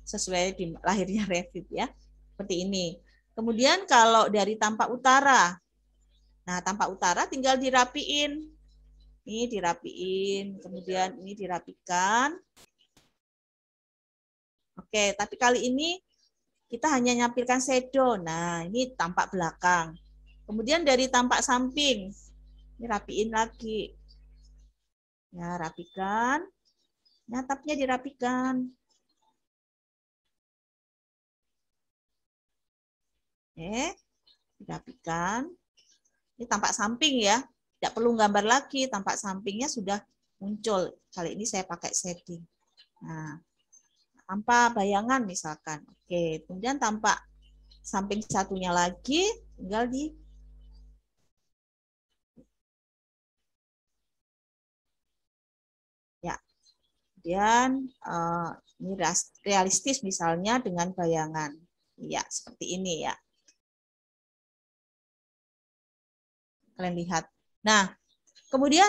sesuai di lahirnya Revit ya. Seperti ini. Kemudian kalau dari tampak utara, nah tampak utara tinggal dirapiin. Ini dirapiin, kemudian ini dirapikan. Oke, tapi kali ini kita hanya nyampilkan shadow. Nah, ini tampak belakang. Kemudian dari tampak samping, ini rapiin lagi. Ya, rapikan. Nyatapnya dirapikan. Oke, dirapikan. Ini tampak samping ya. Tidak perlu gambar lagi, tampak sampingnya sudah muncul. Kali ini saya pakai shading. Nah, tanpa bayangan misalkan. Oke, kemudian tampak samping satunya lagi, tinggal di ya. Kemudian ini realistis misalnya dengan bayangan. Ya, seperti ini ya. Kalian lihat. Nah, kemudian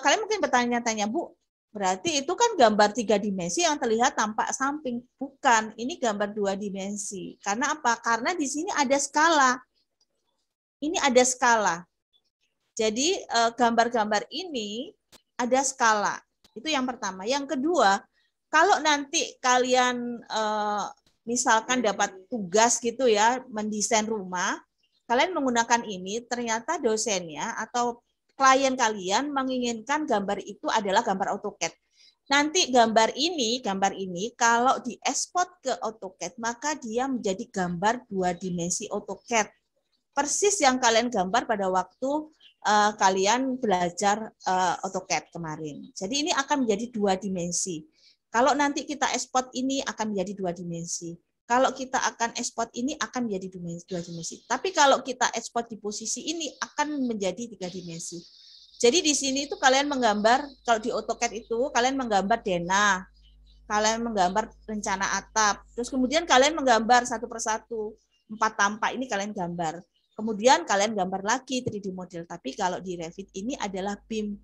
kalian mungkin bertanya-tanya, Bu, berarti itu kan gambar 3 dimensi yang terlihat tampak samping. Bukan, ini gambar 2 dimensi. Karena apa? Karena di sini ada skala. Ini ada skala. Jadi gambar-gambar ini ada skala. Itu yang pertama. Yang kedua, kalau nanti kalian misalkan dapat tugas gitu ya, mendesain rumah, kalian menggunakan ini, ternyata dosennya atau klien kalian menginginkan gambar itu adalah gambar AutoCAD. Nanti gambar ini kalau diekspor ke AutoCAD, maka dia menjadi gambar 2 dimensi AutoCAD. Persis yang kalian gambar pada waktu kalian belajar AutoCAD kemarin. Jadi ini akan menjadi 2 dimensi. Kalau nanti kita ekspor ini akan menjadi 2 dimensi. Kalau kita akan ekspor ini akan menjadi 2 dimensi. Tapi kalau kita ekspor di posisi ini akan menjadi 3 dimensi. Jadi di sini itu kalian menggambar, kalau di AutoCAD itu kalian menggambar denah, kalian menggambar rencana atap, terus kemudian kalian menggambar satu persatu, 4 tampak ini kalian gambar. Kemudian kalian gambar lagi 3D model. Tapi kalau di Revit ini adalah BIM,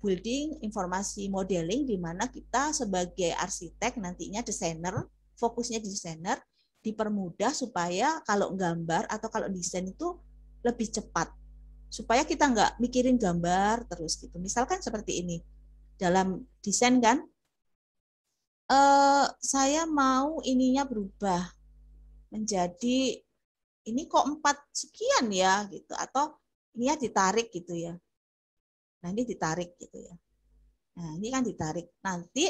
Building Informasi Modeling, di mana kita sebagai arsitek nantinya desainer, fokusnya di desainer, dipermudah supaya kalau gambar atau kalau desain itu lebih cepat. Supaya kita nggak mikirin gambar terus gitu. Misalkan seperti ini. Dalam desain kan, saya mau ininya berubah menjadi ini kok 4 sekian ya gitu, atau ini ya ditarik gitu ya. Nah, ini ditarik gitu ya. Nah, ini kan ditarik. Nanti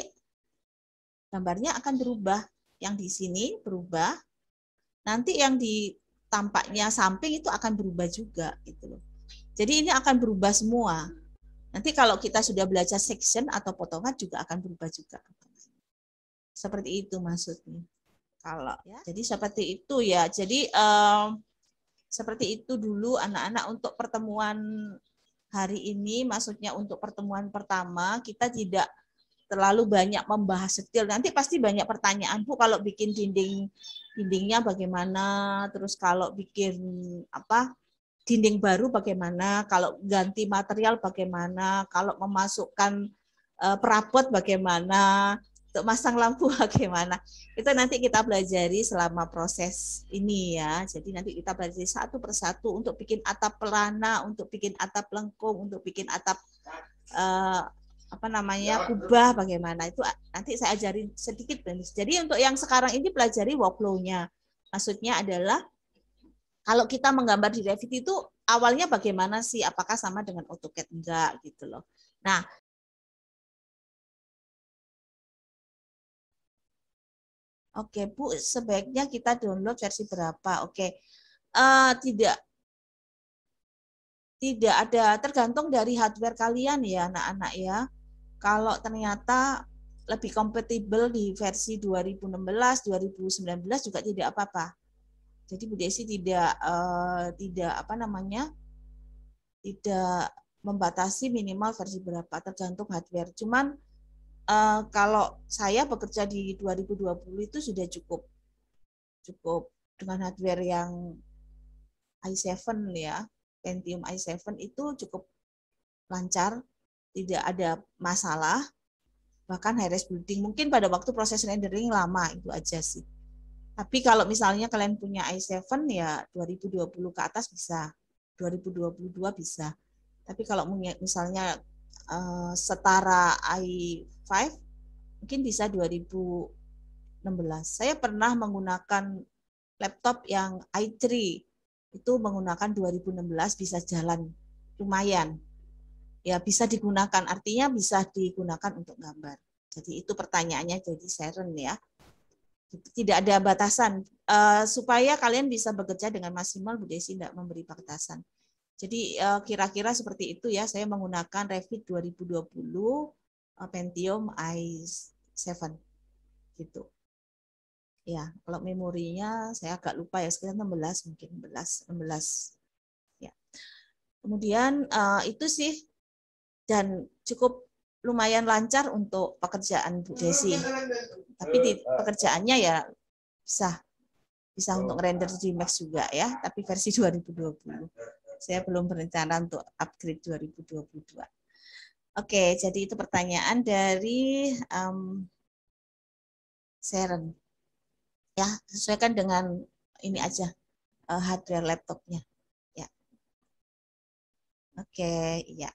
gambarnya akan berubah. Yang di sini berubah. Nanti yang di tampaknya samping itu akan berubah juga gitu loh. Jadi ini akan berubah semua. Nanti kalau kita sudah belajar section atau potongan juga akan berubah juga. Seperti itu maksudnya. Kalau ya. Jadi seperti itu ya. Jadi seperti itu dulu anak-anak untuk pertemuan hari ini. Maksudnya untuk pertemuan pertama kita tidak terlalu banyak membahas detail. Nanti pasti banyak pertanyaan, Bu, kalau bikin dindingnya bagaimana, terus kalau bikin dinding baru bagaimana, kalau ganti material bagaimana, kalau memasukkan perabot bagaimana, untuk masang lampu bagaimana. Itu nanti kita pelajari selama proses ini ya. Jadi nanti kita pelajari satu persatu untuk bikin atap pelana, untuk bikin atap lengkung, untuk bikin atap kubah bagaimana. Itu nanti saya ajarin sedikit. Jadi untuk yang sekarang ini pelajari workflow-nya. Maksudnya adalah kalau kita menggambar di Revit itu awalnya bagaimana sih? Apakah sama dengan AutoCAD? Enggak gitu loh. Nah, oke Bu, sebaiknya kita download versi berapa? Oke, tidak ada, tergantung dari hardware kalian ya anak-anak ya. Kalau ternyata lebih kompatibel di versi 2016, 2019 juga tidak apa-apa. Jadi Bu Desi tidak tidak membatasi minimal versi berapa, tergantung hardware. Cuman kalau saya bekerja di 2020 itu sudah cukup cukup dengan hardware yang i7 ya, Pentium i7 itu cukup lancar, tidak ada masalah, bahkan high res building. Mungkin pada waktu proses rendering lama, itu aja sih. Tapi kalau misalnya kalian punya i7 ya 2020 ke atas bisa, 2022 bisa. Tapi kalau misalnya setara i5 mungkin bisa 2016. Saya pernah menggunakan laptop yang i3 itu menggunakan 2016 bisa jalan lumayan. Ya bisa digunakan, artinya bisa digunakan untuk gambar. Jadi itu pertanyaannya jadi Sharon ya. Tidak ada batasan supaya kalian bisa bekerja dengan maksimal. Bu Desi tidak memberi batasan. Jadi kira-kira seperti itu ya. Saya menggunakan Revit 2020 Pentium i7 gitu. Ya, kalau memorinya saya agak lupa ya, sekitar 16 mungkin 16 ya. Kemudian itu sih, dan cukup lumayan lancar untuk pekerjaan Bu Desi. Tapi di pekerjaannya ya bisa untuk render di Max juga ya, tapi versi 2020. Saya belum berencana untuk upgrade 2022. Oke, jadi itu pertanyaan dari Sharon. Ya, sesuaikan dengan ini aja hardware laptopnya. Ya. Oke, iya.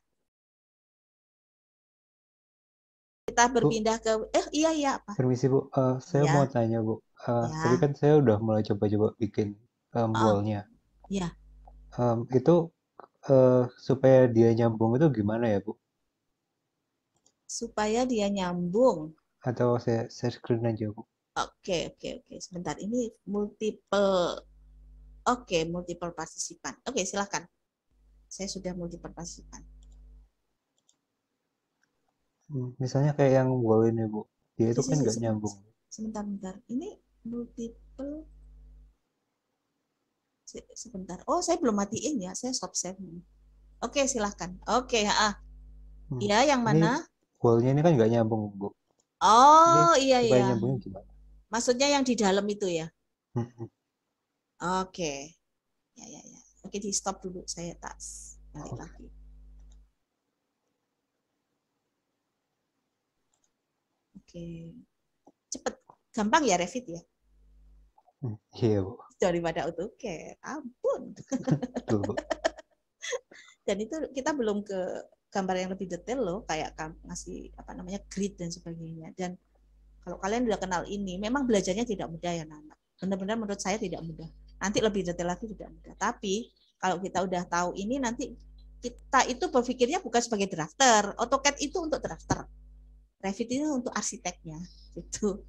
Kita berpindah ke iya apa? Permisi Bu, saya Ya. mau tanya Bu. Tadi Ya. kan saya udah mulai coba-coba bikin wall-nya. Ya. Itu supaya dia nyambung itu gimana ya Bu? Supaya dia nyambung. Atau saya share screen aja Bu? Oke. Sebentar, ini multiple. Oke, multiple partisipan. Oke, silakan. Saya sudah multiple partisipan. Misalnya kayak yang wall ini Bu, dia itu kan nggak Sebentar. nyambung. Sebentar. Ini multiple. Sebentar. Oh, saya belum matiin ya. Saya stop share. Oke, silakan. Oke, ya, yang Ini mana? wall-nya ini kan nggak nyambung Bu. Ini Oh, iya supaya iya. nyambungnya gimana? Maksudnya yang di dalam itu ya. Hmm. Oke. Ya. Oke, di stop dulu. Saya tak balik Oke. lagi. Oke. Cepet. Gampang ya Revit ya? Iya Bu. Daripada AutoCAD. Ampun. Betul Bu. Dan itu kita belum ke gambar yang lebih detail loh, kayak ngasih apa namanya grid dan sebagainya. Dan kalau kalian udah kenal ini, memang belajarnya tidak mudah ya Nana. Benar-benar menurut saya tidak mudah. Nanti lebih detail lagi tidak mudah. Tapi kalau kita udah tahu ini, nanti kita itu berpikirnya bukan sebagai drafter. AutoCAD itu untuk drafter. Revit itu untuk arsiteknya. Gitu.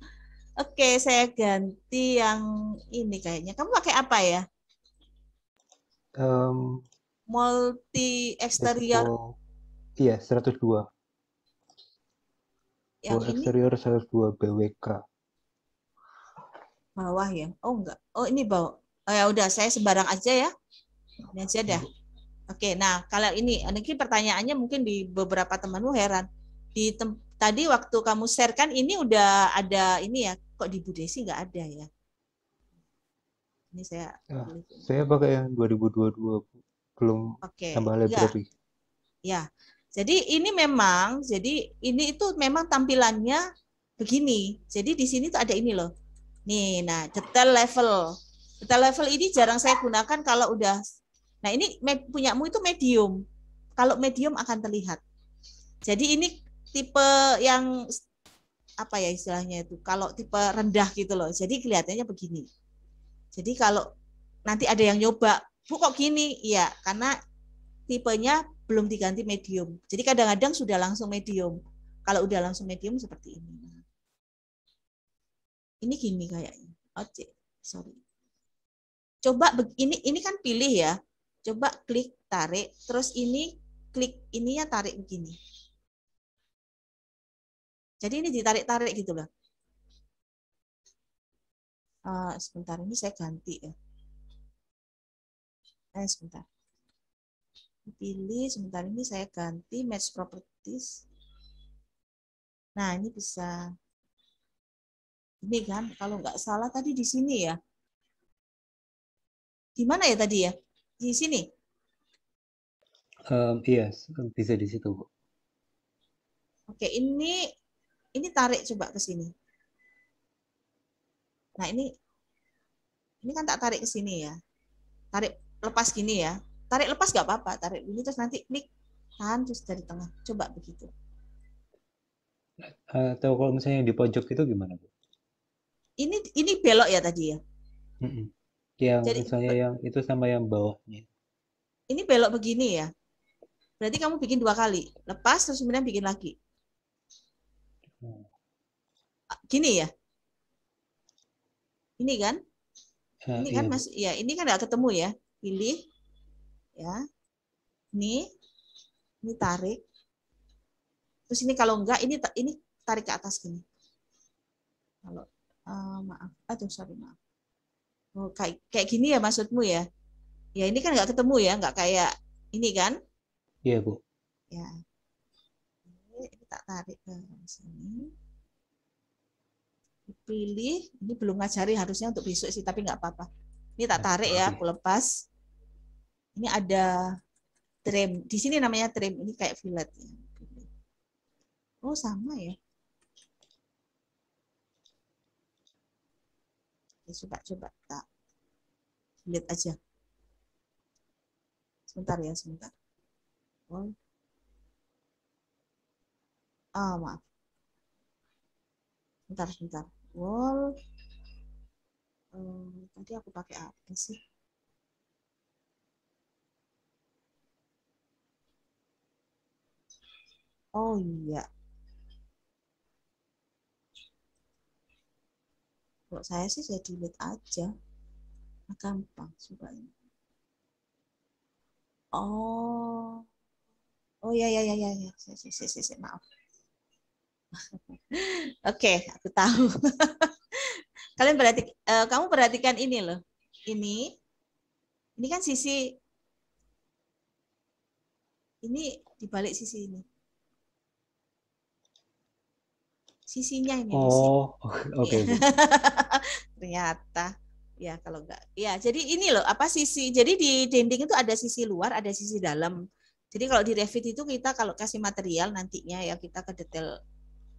Oke, saya ganti yang ini kayaknya. Kamu pakai apa ya? Multi eksterior. Iya, 102. Yang Wall ini eksterior 102 BWK. bawah ya? Oh enggak. Oh ini bawah. Oh ya udah, saya sembarang aja ya. Ini aja dah. Oke, nah kalau ini pertanyaannya mungkin di beberapa temanmu heran. Tadi waktu kamu share kan ini udah ada ini ya, kok di Bu Desi nggak ada ya? Ini saya Saya pakai yang 2022, belum tambah ya. library. Ya. Jadi ini itu memang tampilannya begini. Jadi di sini tuh ada ini loh. Nih, nah detail level. Detail level ini jarang saya gunakan kalau udah. Nah ini punyamu itu medium. Kalau medium akan terlihat. Jadi ini tipe yang apa ya istilahnya itu? Kalau tipe rendah gitu loh. Jadi kelihatannya begini. Jadi kalau nanti ada yang nyoba, Bu kok gini? Iya, karena tipenya belum diganti medium. Jadi kadang-kadang sudah langsung medium. Kalau udah langsung medium seperti ini. Ini gini kayaknya. Oke, sorry. Coba ini kan pilih ya. Coba klik tarik, terus ini klik ininya tarik begini. Jadi ini ditarik-tarik gitu loh. Sebentar, ini saya ganti ya. Sebentar. Pilih, sebentar ini saya ganti match properties. Nah, ini bisa. Ini kan, kalau nggak salah tadi di sini ya. Di mana ya tadi ya? Di sini. Iya, bisa di situ, Bu. Oke, ini tarik coba ke sini. Nah, ini kan tak tarik ke sini ya. Tarik lepas gini ya. Tarik lepas nggak apa-apa. Tarik dulu terus nanti klik tahan terus dari tengah. Coba begitu. Atau kalau misalnya di pojok itu gimana, Bu? Ini belok ya tadi ya. Mm-mm. Yang Jadi misalnya yang itu sama yang bawahnya. ini belok begini ya. Berarti kamu bikin 2 kali. Lepas terus kemudian bikin lagi. Oh, Gini ya. Ini kan? Ini kan iya, Bu. Mas, ya ini kan nggak ketemu ya. Pilih ya. Ini tarik. Terus ini kalau enggak ini tarik ke atas gini. Kalau maaf, aduh sorry maaf. Oh, kayak gini ya maksudmu ya? Ya ini kan nggak ketemu ya, nggak kayak ini kan? Iya, Bu. Ya, ini tak tarik ke sini. Pilih, ini belum ngajari harusnya untuk besok sih, tapi nggak apa-apa. Ini tak tarik ya, Oke. aku lepas. Ini ada trim. Di sini namanya trim. Ini kayak fillet. Oh sama ya. Ya, coba tak lihat aja. Sebentar ya, sebentar. Oh, maaf. Sebentar. Wall. Tadi aku pakai apa sih? Oh iya. Kalau saya sih saya delete aja. Nah, gampang. Coba ini. Oh. Oh ya ya ya ya ya. Maaf. Oke, aku tahu. Kamu perhatikan ini loh. Ini kan sisi ini di balik sisi ini. Sisinya ini di sini. Oh, oke, Iya. Bu. Ternyata ya kalau enggak. Ya, jadi ini loh apa sisi. Jadi di dinding itu ada sisi luar, ada sisi dalam. Jadi kalau di Revit itu kita kalau kasih material nantinya ya kita ke detail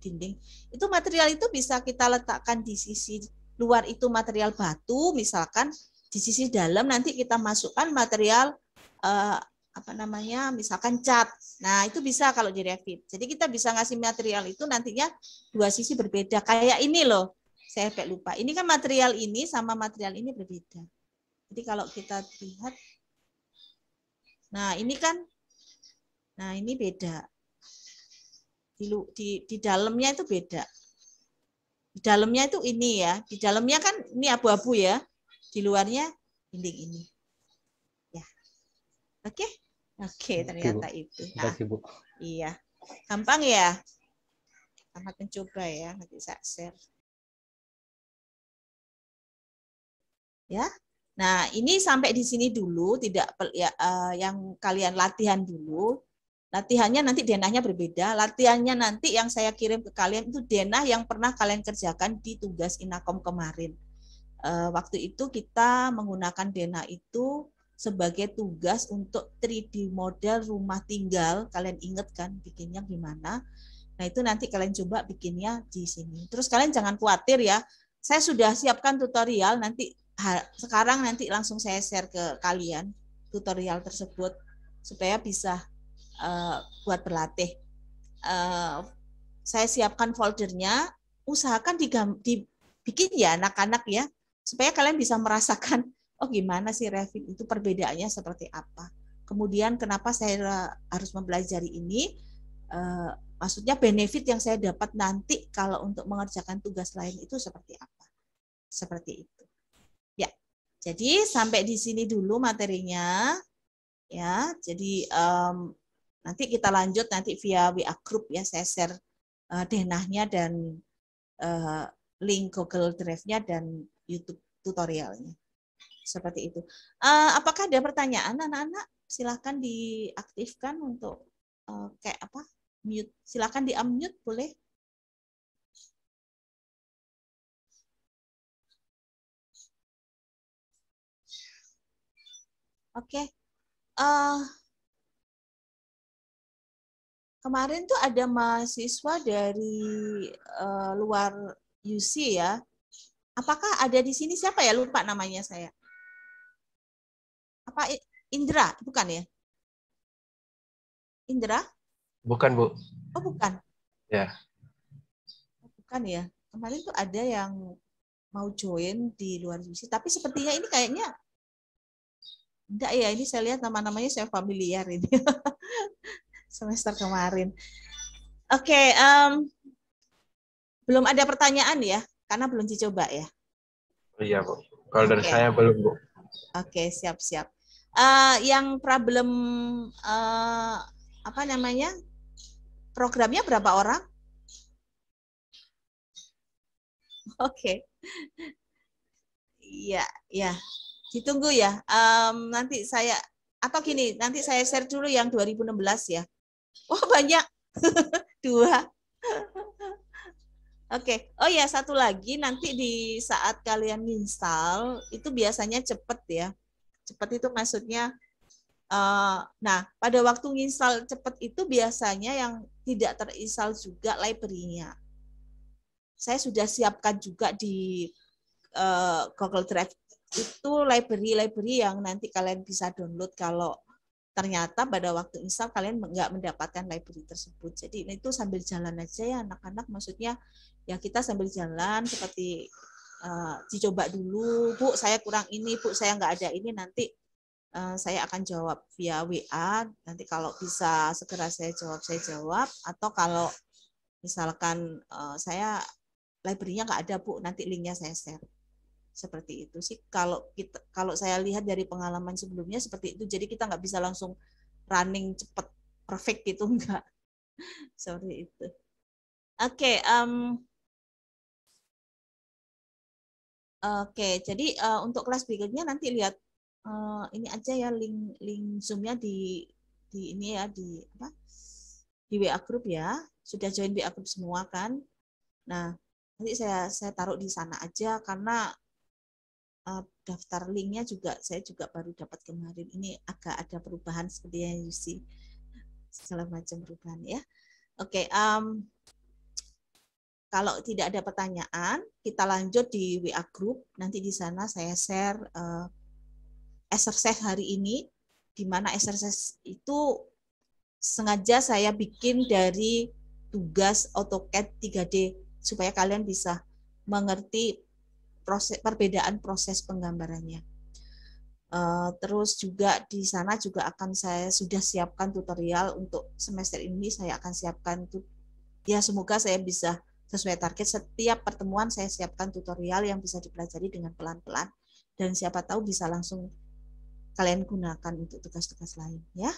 dinding. Itu material itu bisa kita letakkan di sisi luar itu material batu misalkan di sisi dalam nanti kita masukkan material eh, apa namanya misalkan cat. Nah, itu bisa kalau di Revit. Jadi kita bisa ngasih material itu nantinya dua sisi berbeda. Kayak ini loh. Saya sampai lupa. Ini kan material ini sama material ini berbeda. Jadi kalau kita lihat nah, ini beda. Di dalamnya itu beda. Di dalamnya itu ini ya. Di dalamnya kan ini abu-abu ya. Di luarnya dinding ini. Ya. Oke. Oke, Oke, Bu. ternyata itu. Terima Nah, kasih, Bu. iya. Gampang ya. Selamat mencoba ya. Nanti saya share. Ya. Nah, ini sampai di sini dulu, tidak ya, yang kalian latihan dulu. Latihannya nanti denahnya berbeda. Latihannya nanti yang saya kirim ke kalian itu denah yang pernah kalian kerjakan di tugas Inakom kemarin. Waktu itu kita menggunakan denah itu sebagai tugas untuk 3D model rumah tinggal. Kalian ingat kan bikinnya gimana? Nah, itu nanti kalian coba bikinnya di sini. Terus kalian jangan khawatir ya. Saya sudah siapkan tutorial nanti sekarang nanti langsung saya share ke kalian tutorial tersebut supaya bisa buat berlatih. Saya siapkan foldernya, usahakan dibikin ya anak-anak ya, supaya kalian bisa merasakan, oh gimana sih Revit itu perbedaannya seperti apa. Kemudian kenapa saya harus mempelajari ini, maksudnya benefit yang saya dapat nanti kalau untuk mengerjakan tugas lain itu seperti apa. Seperti itu. Ya, jadi sampai di sini dulu materinya. Ya, jadi nanti kita lanjut nanti via WA Group ya, saya share denahnya dan link Google Drive-nya dan YouTube tutorialnya. Seperti itu. Apakah ada pertanyaan anak-anak? Silahkan diaktifkan untuk kayak apa? Mute. Silahkan di-unmute boleh. Oke. Kemarin tuh ada mahasiswa dari luar UC ya. Apakah ada di sini siapa ya? Lupa namanya saya. Apa Indra? Bukan ya? Indra? Bukan, Bu. Oh, bukan. Ya. Bukan ya. Kemarin tuh ada yang mau join di luar UC, tapi sepertinya ini kayaknya enggak ya. Ini saya lihat nama-namanya saya familiar ini. Semester kemarin. Oke, belum ada pertanyaan ya, karena belum dicoba ya. Oh, iya, Bu. Kalau dari saya belum, Bu. Oke, siap-siap. Yang problem apa namanya? Programnya berapa orang? Oke. Iya, ya. Ditunggu ya. Nanti saya atau gini, nanti saya share dulu yang 2016 ya. Oh, banyak. 2. Oke. Oh ya, satu lagi nanti di saat kalian install itu biasanya cepet ya. Cepet itu maksudnya nah, pada waktu nginstal cepat itu biasanya yang tidak terinstall juga library-nya. Saya sudah siapkan juga di Google Drive itu library-library yang nanti kalian bisa download kalau ternyata pada waktu install kalian nggak mendapatkan library tersebut. Jadi itu sambil jalan aja ya anak-anak, maksudnya ya kita sambil jalan seperti dicoba dulu, Bu, saya kurang ini, Bu, saya nggak ada ini, nanti saya akan jawab via WA. Nanti kalau bisa segera saya jawab. Atau kalau misalkan saya library-nya nggak ada, Bu, nanti linknya saya share. Seperti itu sih. Kalau saya lihat dari pengalaman sebelumnya seperti itu. Jadi kita nggak bisa langsung running cepat perfect gitu, enggak. Seperti itu. Oke. Jadi untuk kelas berikutnya nanti lihat ini aja ya, link Zoom-nya di ini ya, di WA group ya. Sudah join WA group semua kan? Nah, nanti saya taruh di sana aja karena daftar linknya juga saya juga baru dapat kemarin. Ini agak ada perubahan seperti yang you see, segala macam perubahan ya. Oke, kalau tidak ada pertanyaan, kita lanjut di WA group. Nanti di sana saya share exercise hari ini, di mana exercise itu sengaja saya bikin dari tugas AutoCAD 3D supaya kalian bisa mengerti perbedaan proses penggambarannya. Terus juga di sana juga akan saya sudah siapkan tutorial untuk semester ini. Saya akan siapkan ya, semoga saya bisa sesuai target. Setiap pertemuan saya siapkan tutorial yang bisa dipelajari dengan pelan-pelan, dan siapa tahu bisa langsung kalian gunakan untuk tugas-tugas lain ya.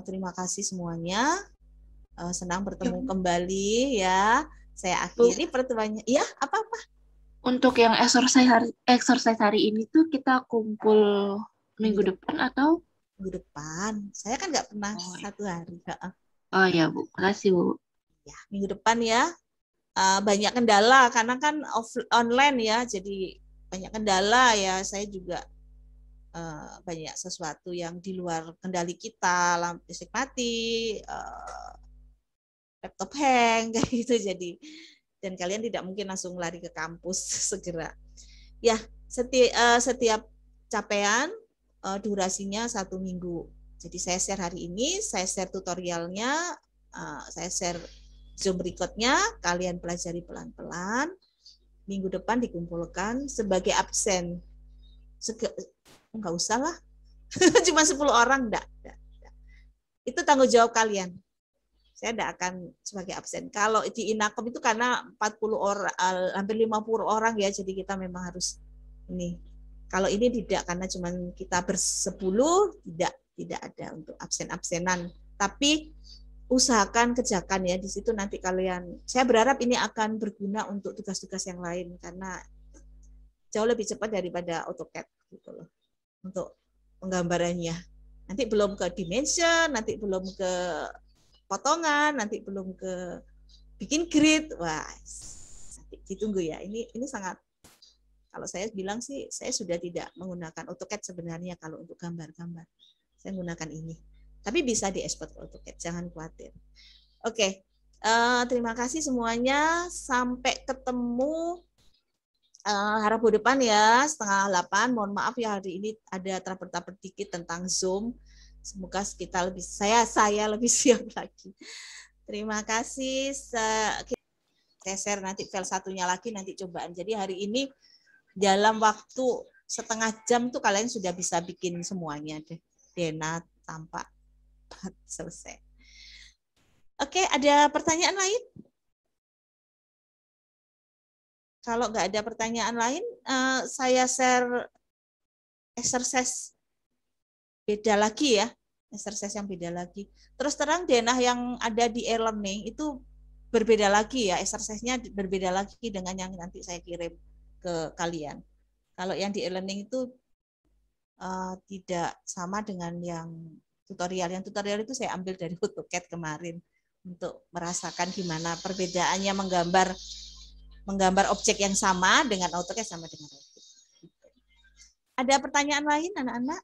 Terima kasih semuanya. Senang bertemu kembali ya. Saya akhiri pertemuannya. Ya, apa-apa? Untuk yang exercise hari ini tuh kita kumpul minggu depan atau? Minggu depan. Saya kan nggak pernah satu hari. Oh ya, Bu. Makasih, Bu. Ya, minggu depan ya. Banyak kendala karena kan online ya, jadi banyak kendala ya. Saya juga banyak sesuatu yang di luar kendali kita, lampu listrik mati, laptop hang kayak gitu. Jadi dan kalian tidak mungkin langsung lari ke kampus segera. Ya, setiap capaian durasinya 1 minggu. Jadi saya share hari ini, saya share tutorialnya, saya share Zoom berikutnya, kalian pelajari pelan-pelan. Minggu depan dikumpulkan sebagai absen. Enggak usah lah. Cuma 10 orang, enggak. Itu tanggung jawab kalian. Saya tidak akan sebagai absen. Kalau di Inakom itu karena 40 orang, hampir 50 orang ya, jadi kita memang harus ini. Kalau ini tidak, karena cuma kita bersepuluh, tidak ada untuk absen-absenan. Tapi usahakan kerjakan ya di situ, nanti kalian. Saya berharap ini akan berguna untuk tugas-tugas yang lain karena jauh lebih cepat daripada AutoCAD gitu loh untuk penggambarannya. Nanti belum ke dimension, nanti belum ke potongan, nanti belum ke bikin grid. Wah, nanti ditunggu ya. Ini sangat Kalau saya bilang sih, saya sudah tidak menggunakan AutoCAD sebenarnya kalau untuk gambar-gambar. Saya menggunakan ini. Tapi bisa diekspor ke AutoCAD, jangan khawatir. Oke, terima kasih semuanya. Sampai ketemu Rabu depan ya, 7:30. Mohon maaf ya hari ini ada trouble dikit tentang Zoom. Semoga kita lebih saya lebih siap lagi. Terima kasih. Saya share nanti file satunya lagi nanti cobaan. Jadi hari ini dalam waktu setengah jam tuh kalian sudah bisa bikin semuanya deh. Dena tampak selesai. Oke, ada pertanyaan lain? Kalau nggak ada pertanyaan lain, saya share exercise beda lagi ya. Exercise yang beda lagi. Terus terang Denah yang ada di e-learning itu berbeda lagi ya, exercise-nya berbeda lagi dengan yang nanti saya kirim ke kalian. Kalau yang di e-learning itu tidak sama dengan yang tutorial. Yang tutorial itu saya ambil dari AutoCAD kemarin untuk merasakan gimana perbedaannya menggambar objek yang sama dengan AutoCAD sama dengan Revit. Ada pertanyaan lain anak-anak?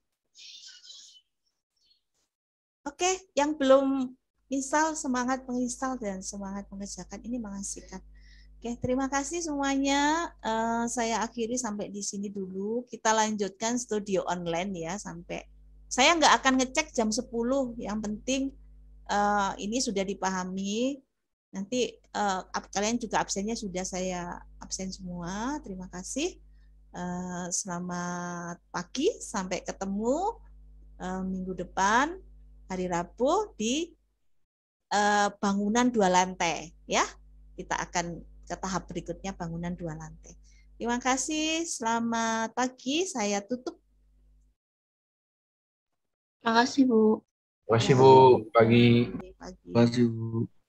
Oke, yang belum install, semangat menginstal dan semangat mengerjakan ini menghasilkan. Oke, terima kasih semuanya. Saya akhiri sampai di sini dulu. Kita lanjutkan studio online ya sampai. Saya nggak akan ngecek jam 10. Yang penting ini sudah dipahami. Nanti kalian juga absennya sudah saya absen semua. Terima kasih. Selamat pagi. Sampai ketemu minggu depan hari Rabu di bangunan 2 lantai ya. Kita akan ke tahap berikutnya bangunan 2 lantai. Terima kasih. Selamat pagi. Saya tutup. Terima kasih, Bu. Terima kasih Bu. Pagi. Pagi. Terima kasih, Bu.